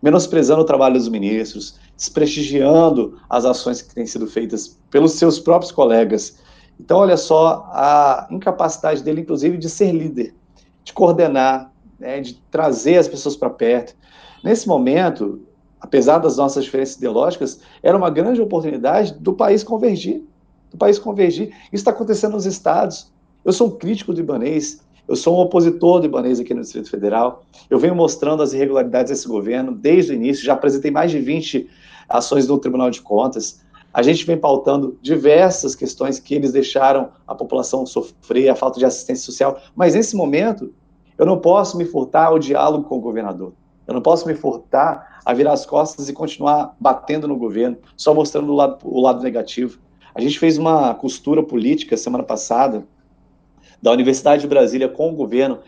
Menosprezando o trabalho dos ministros, desprestigiando as ações que têm sido feitas pelos seus próprios colegas. Então, olha só a incapacidade dele, inclusive, de ser líder, de coordenar, né, de trazer as pessoas para perto. Nesse momento, apesar das nossas diferenças ideológicas, era uma grande oportunidade do país convergir. Do país convergir. Isso está acontecendo nos estados. Eu sou um crítico do Ibanez, eu sou um opositor do Ibanez aqui no Distrito Federal, eu venho mostrando as irregularidades desse governo desde o início, já apresentei mais de 20 ações no Tribunal de Contas, a gente vem pautando diversas questões que eles deixaram a população sofrer, a falta de assistência social, mas nesse momento eu não posso me furtar ao diálogo com o governador, eu não posso me furtar a virar as costas e continuar batendo no governo, só mostrando o lado negativo. A gente fez uma costura política semana passada, da Universidade de Brasília com o governo,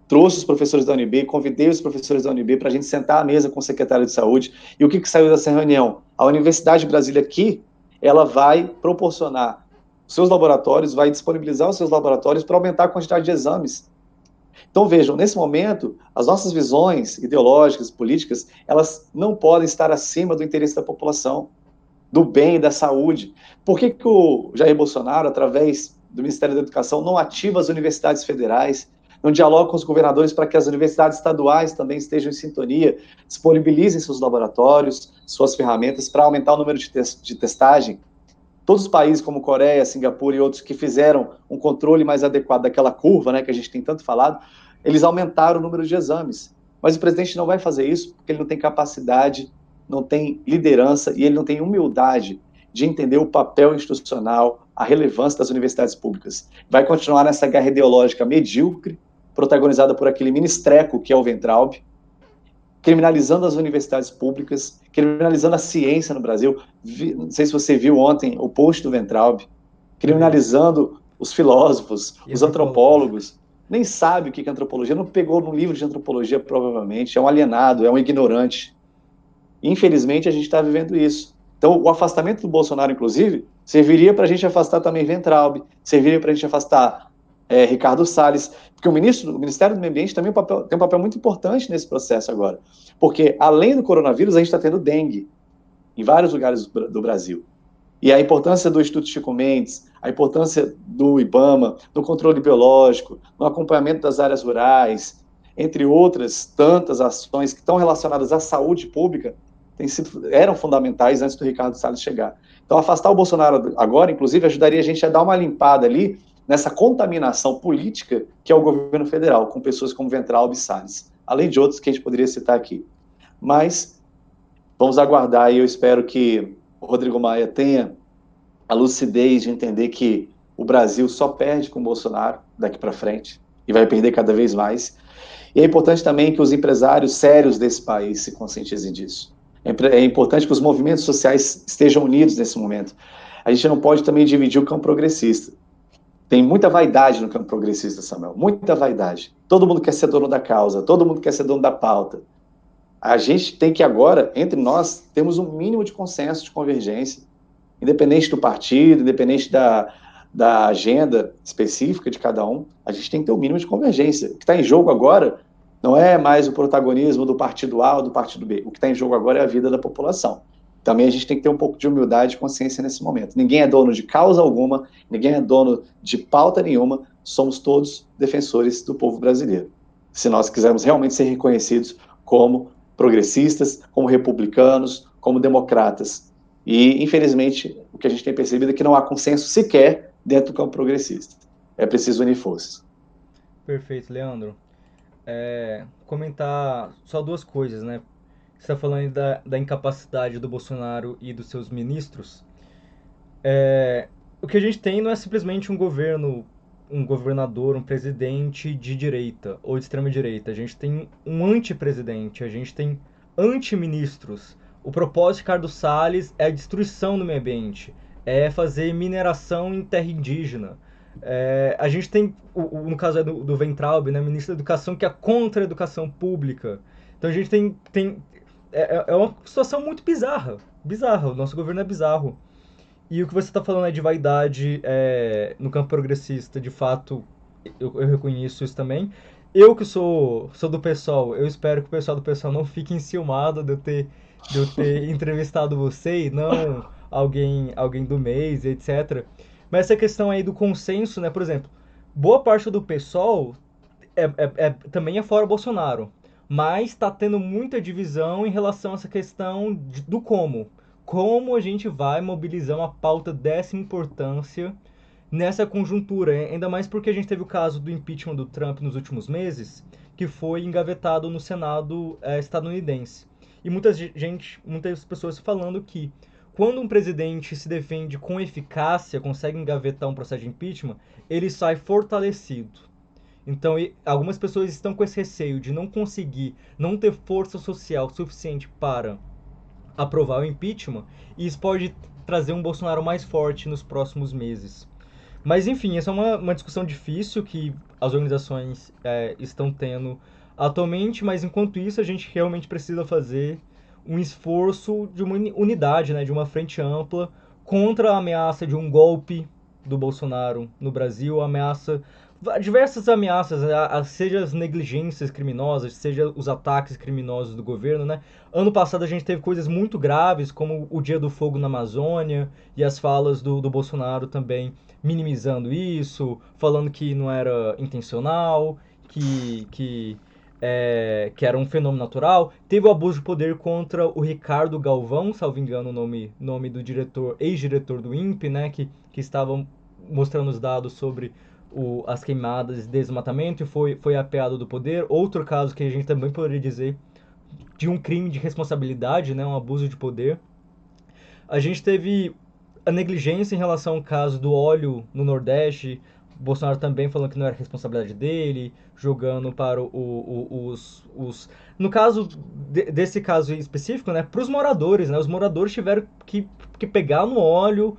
trouxe os professores da UNB, convidei os professores da UNB para a gente sentar à mesa com o secretário de saúde. E o que saiu dessa reunião? A Universidade de Brasília aqui, ela vai proporcionar os seus laboratórios, vai disponibilizar os seus laboratórios para aumentar a quantidade de exames. Então, vejam, nesse momento, as nossas visões ideológicas, políticas, elas não podem estar acima do interesse da população, do bem e da saúde. Por que o Jair Bolsonaro, através do Ministério da Educação, não ativa as universidades federais, não dialoga com os governadores para que as universidades estaduais também estejam em sintonia, disponibilizem seus laboratórios, suas ferramentas para aumentar o número de testagem? Todos os países como Coreia, Singapura e outros que fizeram um controle mais adequado daquela curva, né, que a gente tem tanto falado, eles aumentaram o número de exames. Mas o presidente não vai fazer isso porque ele não tem capacidade, não tem liderança e ele não tem humildade de entender o papel institucional, a relevância das universidades públicas. Vai continuar nessa guerra ideológica medíocre, protagonizada por aquele ministreco que é o Weintraub, criminalizando as universidades públicas, criminalizando a ciência no Brasil. Não sei se você viu ontem o post do Weintraub, criminalizando os filósofos, os antropólogos. Nem sabe o que é antropologia, não pegou no livro de antropologia, provavelmente, é um alienado, é um ignorante. Infelizmente, a gente está vivendo isso. Então, o afastamento do Bolsonaro, inclusive, serviria para a gente afastar também Weintraub, serviria para a gente afastar Ricardo Salles, porque o Ministério do Meio Ambiente também tem um papel muito importante nesse processo agora, porque além do coronavírus, a gente está tendo dengue em vários lugares do Brasil. E a importância do Instituto Chico Mendes, a importância do IBAMA, no controle biológico, no acompanhamento das áreas rurais, entre outras tantas ações que estão relacionadas à saúde pública, eram fundamentais antes do Ricardo Salles chegar. Então, afastar o Bolsonaro agora, inclusive, ajudaria a gente a dar uma limpada ali nessa contaminação política que é o governo federal, com pessoas como Weintraub e Salles, além de outros que a gente poderia citar aqui. Mas vamos aguardar e eu espero que o Rodrigo Maia tenha a lucidez de entender que o Brasil só perde com o Bolsonaro daqui para frente e vai perder cada vez mais. E é importante também que os empresários sérios desse país se conscientizem disso. É importante que os movimentos sociais estejam unidos nesse momento. A gente não pode também dividir o campo progressista. Tem muita vaidade no campo progressista, Samuel, muita vaidade. Todo mundo quer ser dono da causa, todo mundo quer ser dono da pauta. A gente tem que agora, entre nós, temos um mínimo de consenso, de convergência, independente do partido, independente da agenda específica de cada um, a gente tem que ter um mínimo de convergência. O que está em jogo agora Não é mais o protagonismo do partido A ou do partido B. O que está em jogo agora é a vida da população. Também a gente tem que ter um pouco de humildade e consciência nesse momento. Ninguém é dono de causa alguma, ninguém é dono de pauta nenhuma, somos todos defensores do povo brasileiro. Se nós quisermos realmente ser reconhecidos como progressistas, como republicanos, como democratas. E, infelizmente, o que a gente tem percebido é que não há consenso sequer dentro do campo progressista. É preciso unir forças. Perfeito, Leandro. Comentar só duas coisas, né? Você está falando aí da incapacidade do Bolsonaro e dos seus ministros. O que a gente tem não é simplesmente um governo, um governador, um presidente de direita ou de extrema direita. A gente tem um antipresidente, a gente tem antiministros. O propósito de Ricardo Salles é a destruição do meio ambiente, é fazer mineração em terra indígena. A gente tem, no caso do Weintraub, né, ministro da Educação, que é contra a educação pública. Então a gente é uma situação muito bizarra. Bizarra, o nosso governo é bizarro. E o que você está falando é de vaidade no campo progressista, de fato, eu reconheço isso também. Eu que sou do PSOL, eu espero que o pessoal do PSOL não fique enciumado de eu ter entrevistado você e não alguém do mês, etc. Mas essa questão aí do consenso, né? Por exemplo, boa parte do PSOL também é fora Bolsonaro, mas está tendo muita divisão em relação a essa questão do como. Como a gente vai mobilizar uma pauta dessa importância nessa conjuntura, ainda mais porque a gente teve o caso do impeachment do Trump nos últimos meses, que foi engavetado no Senado estadunidense. E muitas pessoas falando que quando um presidente se defende com eficácia, consegue engavetar um processo de impeachment, ele sai fortalecido. Então, algumas pessoas estão com esse receio de não conseguir, não ter força social suficiente para aprovar o impeachment, e isso pode trazer um Bolsonaro mais forte nos próximos meses. Mas, enfim, essa é uma discussão difícil que as organizações estão tendo atualmente, mas enquanto isso, a gente realmente precisa fazer um esforço de uma unidade, né, de uma frente ampla contra a ameaça de um golpe do Bolsonaro no Brasil, ameaça diversas ameaças, seja as negligências criminosas, seja os ataques criminosos do governo, né? Ano passado a gente teve coisas muito graves, como o Dia do Fogo na Amazônia e as falas do Bolsonaro também minimizando isso, falando que não era intencional, que era um fenômeno natural. Teve o abuso de poder contra o Ricardo Galvão, salvo engano o nome do diretor, ex-diretor do INPE, né? Que estava mostrando os dados sobre as queimadas, desmatamento e foi apeado do poder. Outro caso que a gente também poderia dizer de um crime de responsabilidade, né, um abuso de poder. A gente teve a negligência em relação ao caso do óleo no Nordeste, Bolsonaro também falando que não era responsabilidade dele, jogando para no caso desse caso específico, né, para os moradores, né, os moradores tiveram que pegar no óleo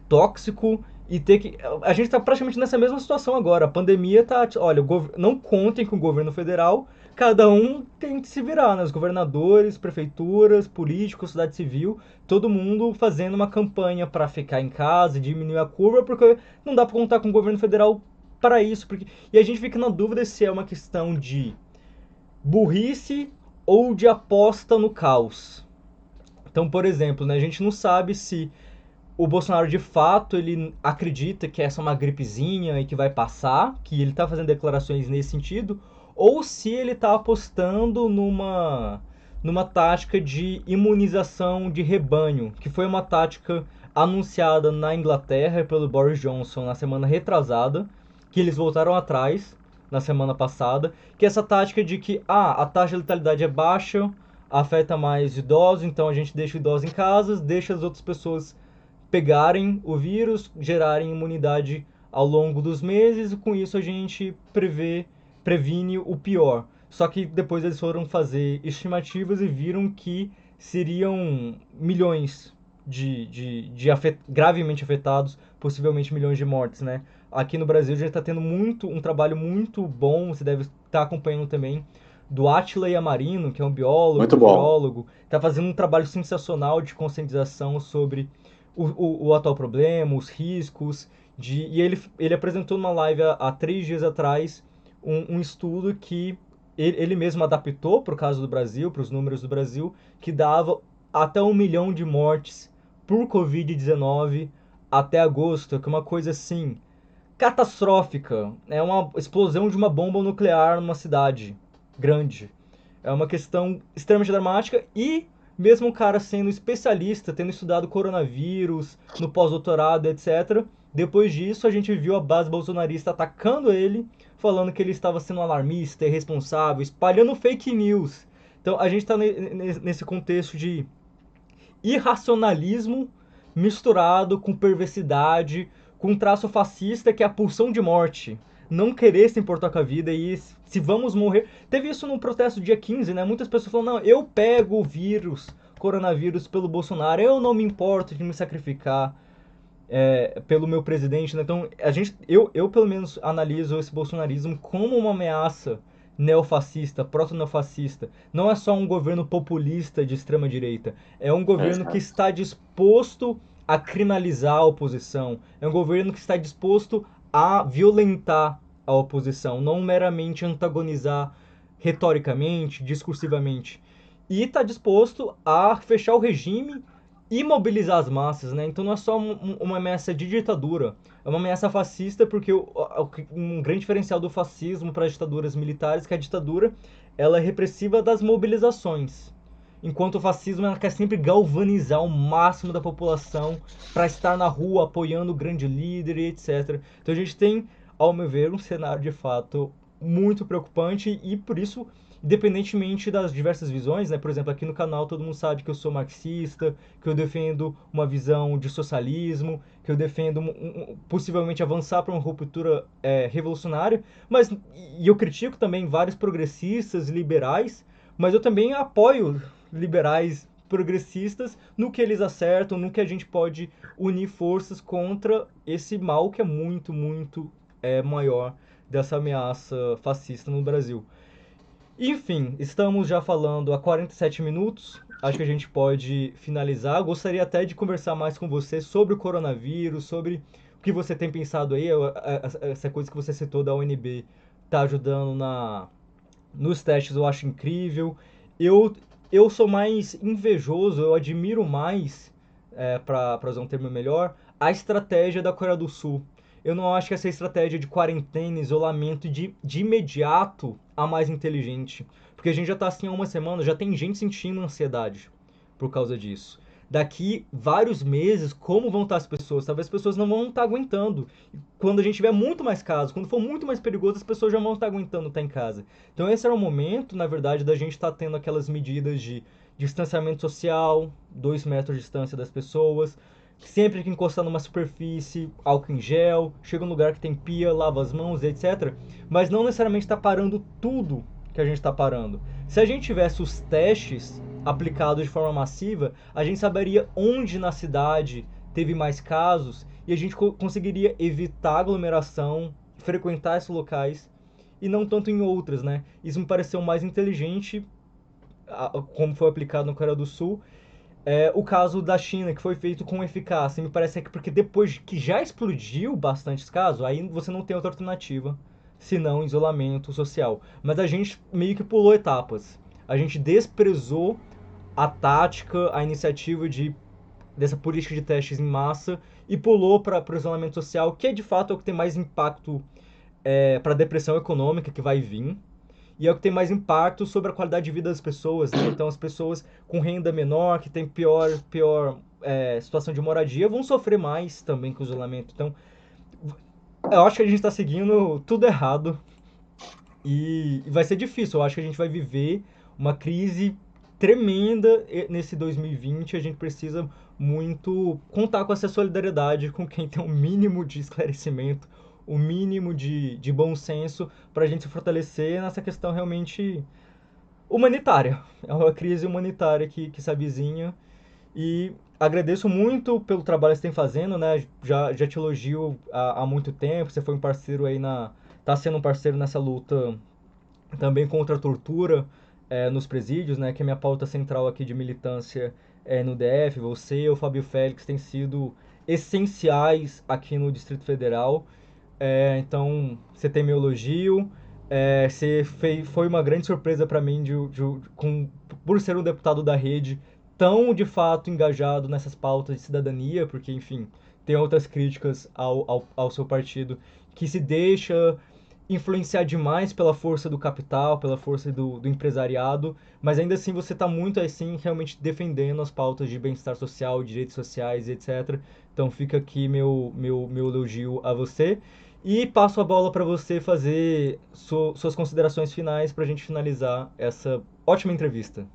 tóxico e ter que. A gente está praticamente nessa mesma situação agora. A pandemia tá. Olha, não contem com o governo federal. Cada um tem que se virar, né? Os governadores, prefeituras, políticos, sociedade civil, todo mundo fazendo uma campanha para ficar em casa e diminuir a curva, porque não dá para contar com o governo federal para isso. E a gente fica na dúvida se é uma questão de burrice ou de aposta no caos. Então, por exemplo, né, a gente não sabe se o Bolsonaro de fato ele acredita que essa é uma gripezinha e que vai passar, que ele está fazendo declarações nesse sentido, ou se ele está apostando numa tática de imunização de rebanho, que foi uma tática anunciada na Inglaterra pelo Boris Johnson na semana retrasada, que eles voltaram atrás na semana passada, que é essa tática de que a taxa de letalidade é baixa, afeta mais idosos, então a gente deixa idosos em casa, deixa as outras pessoas pegarem o vírus, gerarem imunidade ao longo dos meses, e com isso a gente previne o pior. Só que depois eles foram fazer estimativas e viram que seriam milhões gravemente afetados, possivelmente milhões de mortes, né? Aqui no Brasil já está tendo um trabalho muito bom, você deve estar acompanhando também, do Átila Yamarino, que é um biólogo, Muito bom. virólogo, está fazendo um trabalho sensacional de conscientização sobre o atual problema, os riscos. E ele apresentou numa live há 3 dias atrás um estudo que ele mesmo adaptou para o caso do Brasil, para os números do Brasil, que dava até 1 milhão de mortes por Covid-19 até agosto, que é uma coisa assim catastrófica. É uma explosão de uma bomba nuclear numa cidade grande. É uma questão extremamente dramática e mesmo o cara sendo especialista, tendo estudado coronavírus no pós-doutorado, etc. Depois disso, a gente viu a base bolsonarista atacando ele, falando que ele estava sendo alarmista, irresponsável, espalhando fake news. Então, a gente está nesse contexto de irracionalismo misturado com perversidade, com um traço fascista que é a pulsão de morte. Não querer se importar com a vida e se vamos morrer. Teve isso no protesto dia 15, né? Muitas pessoas falam, não, eu pego o vírus, coronavírus, pelo Bolsonaro, eu não me importo de me sacrificar pelo meu presidente, né? Então, eu pelo menos analiso esse bolsonarismo como uma ameaça neofascista, proto-neofascista. Não é só um governo populista de extrema direita, é um governo que Exato. está disposto a criminalizar a oposição, é um governo que está disposto a violentar a oposição, não meramente antagonizar retoricamente, discursivamente. E está disposto a fechar o regime e mobilizar as massas, né? Então não é só uma ameaça de ditadura, é uma ameaça fascista porque um grande diferencial do fascismo para as ditaduras militares é que a ditadura ela é repressiva das mobilizações, enquanto o fascismo ela quer sempre galvanizar o máximo da população para estar na rua apoiando o grande líder e etc. Então a gente tem, ao meu ver, um cenário de fato muito preocupante e por isso independentemente das diversas visões, né? Por exemplo, aqui no canal todo mundo sabe que eu sou marxista, que eu defendo uma visão de socialismo, que eu defendo possivelmente avançar para uma ruptura revolucionária, mas e eu critico também vários progressistas, liberais, mas eu também apoio liberais progressistas no que eles acertam, no que a gente pode unir forças contra esse mal que é muito, muito maior dessa ameaça fascista no Brasil. Enfim, estamos já falando há 47 minutos. Acho que a gente pode finalizar. Gostaria até de conversar mais com você sobre o coronavírus, sobre o que você tem pensado aí. Essa coisa que você citou da UNB está ajudando nos testes, eu acho incrível. Eu, eu sou mais invejoso, eu admiro mais, para usar um termo melhor, a estratégia da Coreia do Sul. Eu não acho que essa estratégia de quarentena, isolamento de imediato a mais inteligente. Porque a gente já tá assim há uma semana, já tem gente sentindo ansiedade por causa disso. Daqui vários meses, como vão estar as pessoas? Talvez as pessoas não vão estar aguentando. Quando a gente tiver muito mais casos, quando for muito mais perigoso, as pessoas já vão estar aguentando estar em casa. Então esse era o momento, na verdade, da gente estar tendo aquelas medidas de distanciamento social, 2 metros de distância das pessoas, sempre que encostar numa superfície, álcool em gel, chega num lugar que tem pia, lava as mãos, etc. Mas não necessariamente está parando tudo que a gente está parando. Se a gente tivesse os testes aplicados de forma massiva, a gente saberia onde na cidade teve mais casos e a gente conseguiria evitar aglomeração, frequentar esses locais e não tanto em outras, né? Isso me pareceu mais inteligente, como foi aplicado na Coreia do Sul. O caso da China, que foi feito com eficácia, me parece que porque depois que já explodiu bastantes casos, aí você não tem outra alternativa, senão isolamento social. Mas a gente meio que pulou etapas. A gente desprezou a tática, a iniciativa dessa política de testes em massa e pulou para o isolamento social, que é de fato o que tem mais impacto para a depressão econômica que vai vir e é o que tem mais impacto sobre a qualidade de vida das pessoas, né? Então as pessoas com renda menor, que tem pior situação de moradia, vão sofrer mais também com o isolamento. Então eu acho que a gente está seguindo tudo errado e vai ser difícil. Eu acho que a gente vai viver uma crise tremenda nesse 2020. A gente precisa muito contar com essa solidariedade com quem tem o mínimo de esclarecimento, o mínimo de bom senso para a gente se fortalecer nessa questão realmente humanitária. É uma crise humanitária que se avizinha. E agradeço muito pelo trabalho que você tem fazendo, né? Já te elogio há muito tempo. Você foi um parceiro aí na. Tá sendo um parceiro nessa luta também contra a tortura nos presídios, né? Que é a minha pauta central aqui de militância no DF. Você e o Fábio Félix têm sido essenciais aqui no Distrito Federal. Então, você tem meu elogio. Foi uma grande surpresa para mim por ser um deputado da rede tão de fato engajado nessas pautas de cidadania, porque, enfim, tem outras críticas ao seu partido, que se deixa influenciar demais pela força do capital, pela força do empresariado, mas ainda assim você está muito assim realmente defendendo as pautas de bem-estar social, direitos sociais, etc. Então fica aqui meu elogio a você. E passo a bola para você fazer suas considerações finais para a gente finalizar essa ótima entrevista.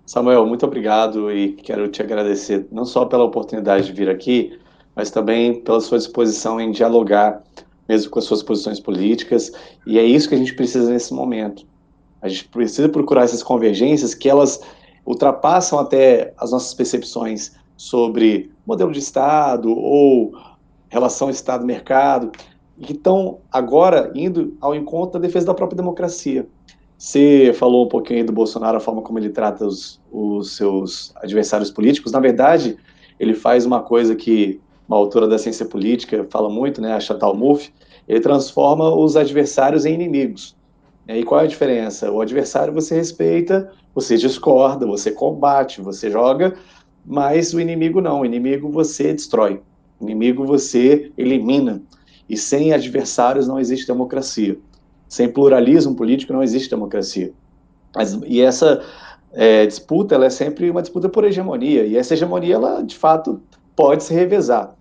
Samuel, muito obrigado e quero te agradecer não só pela oportunidade de vir aqui, mas também pela sua disposição em dialogar, mesmo com as suas posições políticas, e é isso que a gente precisa nesse momento. A gente precisa procurar essas convergências que elas ultrapassam até as nossas percepções sobre modelo de Estado ou relação Estado-mercado, e que estão agora indo ao encontro da defesa da própria democracia. Você falou um pouquinho aí do Bolsonaro, a forma como ele trata os seus adversários políticos. Na verdade, ele faz uma coisa que uma autora da ciência política fala muito, né, a Chantal Mouffe, ele transforma os adversários em inimigos. E qual é a diferença? O adversário você respeita, você discorda, você combate, você joga, mas o inimigo não. O inimigo você destrói. O inimigo você elimina. E sem adversários não existe democracia. Sem pluralismo político não existe democracia. E essa disputa, ela é sempre uma disputa por hegemonia. E essa hegemonia, ela de fato pode se revezar.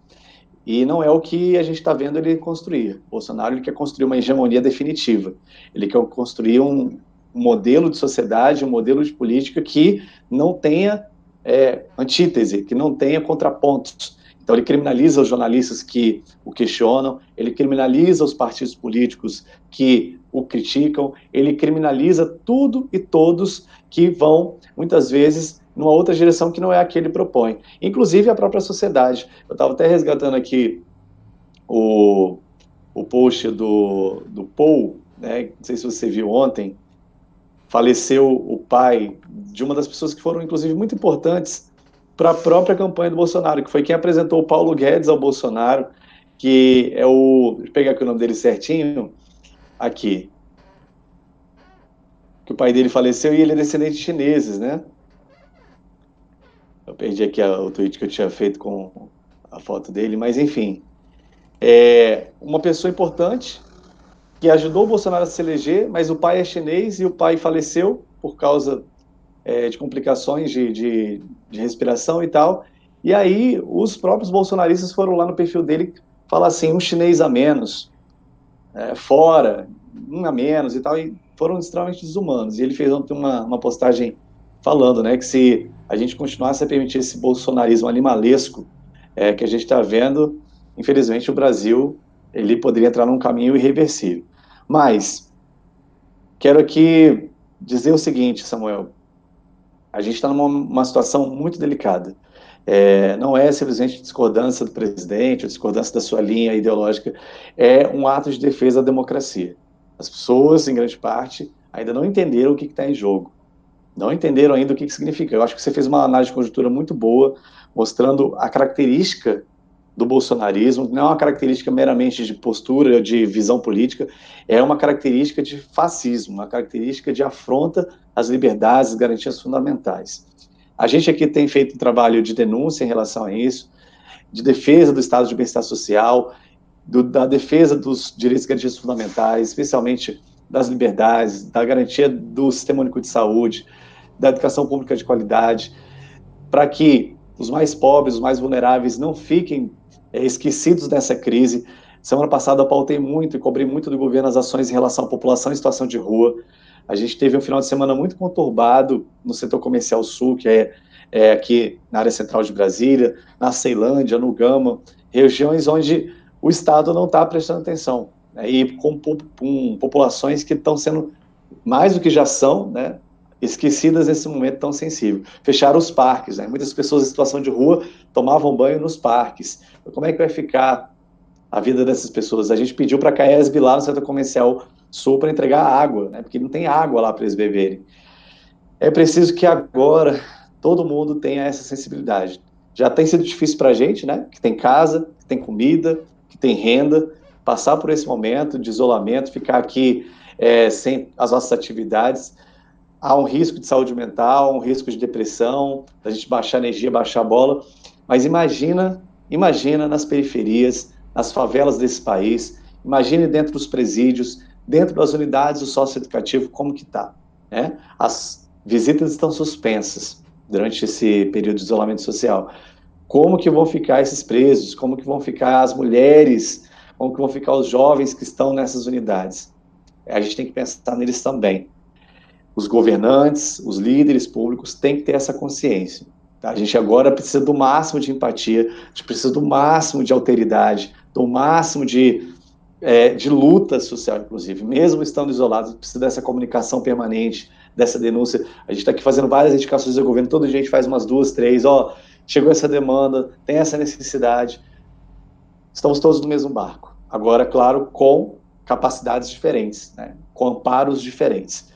E não é o que a gente está vendo ele construir. O Bolsonaro ele quer construir uma hegemonia definitiva. Ele quer construir um modelo de sociedade, um modelo de política que não tenha antítese, que não tenha contrapontos. Então ele criminaliza os jornalistas que o questionam, ele criminaliza os partidos políticos que o criticam, ele criminaliza tudo e todos que vão, muitas vezes, numa outra direção que não é a que ele propõe. Inclusive a própria sociedade. Eu estava até resgatando aqui o, o post do Paul, né? Não sei se você viu ontem, faleceu o pai de uma das pessoas que foram, inclusive, muito importantes para a própria campanha do Bolsonaro, que foi quem apresentou o Paulo Guedes ao Bolsonaro, que é o... Deixa eu pegar aqui o nome dele certinho, aqui, que o pai dele faleceu e ele é descendente de chineses, né? Eu perdi aqui o tweet que eu tinha feito com a foto dele, mas enfim. Uma pessoa importante que ajudou o Bolsonaro a se eleger, mas o pai é chinês e o pai faleceu por causa de complicações de respiração e tal. E aí os próprios bolsonaristas foram lá no perfil dele falar assim, um chinês a menos, fora, um a menos e tal, e foram extremamente desumanos. E ele fez ontem uma postagem falando, né, que se a gente continuasse a permitir esse bolsonarismo animalesco que a gente está vendo, infelizmente o Brasil ele poderia entrar num caminho irreversível. Mas quero aqui dizer o seguinte, Samuel, a gente está numa situação muito delicada. Não é simplesmente discordância do presidente, ou discordância da sua linha ideológica, é um ato de defesa da democracia. As pessoas, em grande parte, ainda não entenderam o que está em jogo. Não entenderam ainda o que significa. Eu acho que você fez uma análise de conjuntura muito boa, mostrando a característica do bolsonarismo, não é uma característica meramente de postura, de visão política, é uma característica de fascismo, uma característica de afronta às liberdades, às garantias fundamentais. A gente aqui tem feito um trabalho de denúncia em relação a isso, de defesa do estado de bem-estar social, da defesa dos direitos e garantias fundamentais, especialmente das liberdades, da garantia do sistema único de saúde, da educação pública de qualidade, para que os mais pobres, os mais vulneráveis não fiquem esquecidos dessa crise. Semana passada eu pautei muito e cobri muito do governo as ações em relação à população em situação de rua. A gente teve um final de semana muito conturbado no setor comercial sul, que é aqui na área central de Brasília, na Ceilândia, no Gama, regiões onde o Estado não está prestando atenção, né, e com populações que estão sendo, mais do que já são, né, esquecidas nesse momento tão sensível. Fecharam os parques, né? Muitas pessoas em situação de rua tomavam banho nos parques. Como é que vai ficar a vida dessas pessoas? A gente pediu para a Caesb lá no Centro Comercial Sul para entregar água, né? Porque não tem água lá para eles beberem. É preciso que agora todo mundo tenha essa sensibilidade. Já tem sido difícil para a gente, né? Que tem casa, que tem comida, que tem renda, passar por esse momento de isolamento, ficar aqui sem as nossas atividades, há um risco de saúde mental, um risco de depressão, da gente baixar a energia, baixar a bola. Mas imagina nas periferias, nas favelas desse país, imagine dentro dos presídios, dentro das unidades do socioeducativo, como que está, né? As visitas estão suspensas durante esse período de isolamento social. Como que vão ficar esses presos? Como que vão ficar as mulheres? Como que vão ficar os jovens que estão nessas unidades? A gente tem que pensar neles também. Os governantes, os líderes públicos têm que ter essa consciência. Tá? A gente agora precisa do máximo de empatia, a gente precisa do máximo de alteridade, do máximo de luta social, inclusive. Mesmo estando isolados, precisa dessa comunicação permanente, dessa denúncia. A gente está aqui fazendo várias indicações ao governo, todo dia a gente faz umas 2, 3, chegou essa demanda, tem essa necessidade, estamos todos no mesmo barco. Agora, claro, com capacidades diferentes, né? Com amparos diferentes.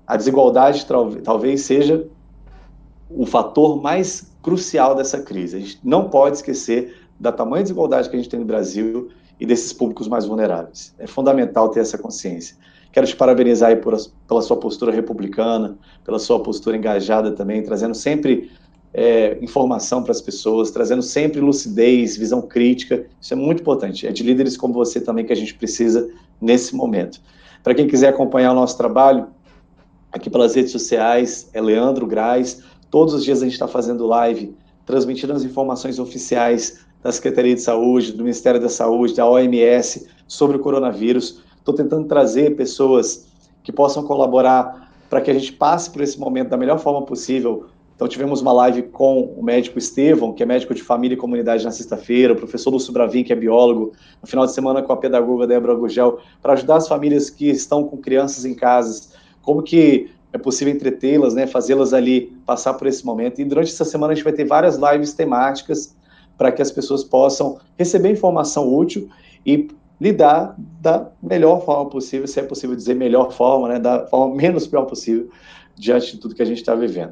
A desigualdade talvez seja o fator mais crucial dessa crise. A gente não pode esquecer da tamanha desigualdade que a gente tem no Brasil e desses públicos mais vulneráveis. É fundamental ter essa consciência. Quero te parabenizar aí pela sua postura republicana, pela sua postura engajada também, trazendo sempre informação para as pessoas, trazendo sempre lucidez, visão crítica. Isso é muito importante. É de líderes como você também que a gente precisa nesse momento. Para quem quiser acompanhar o nosso trabalho, aqui pelas redes sociais, é Leandro Graz. Todos os dias a gente está fazendo live, transmitindo as informações oficiais da Secretaria de Saúde, do Ministério da Saúde, da OMS, sobre o coronavírus. Estou tentando trazer pessoas que possam colaborar para que a gente passe por esse momento da melhor forma possível. Então, tivemos uma live com o médico Estevão, que é médico de família e comunidade na sexta-feira, o professor Lúcio Bravin, que é biólogo, no final de semana com a pedagoga Débora Gugel, para ajudar as famílias que estão com crianças em casa, como que é possível entretê-las, né, fazê-las ali passar por esse momento. E durante essa semana a gente vai ter várias lives temáticas para que as pessoas possam receber informação útil e lidar da melhor forma possível, se é possível dizer melhor forma, né, da forma menos pior possível, diante de tudo que a gente está vivendo.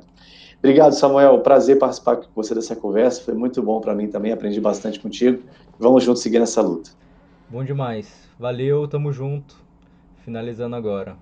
Obrigado, Samuel. Prazer participar com você dessa conversa. Foi muito bom para mim também. Aprendi bastante contigo. Vamos juntos seguir nessa luta. Bom demais. Valeu, tamo junto. Finalizando agora.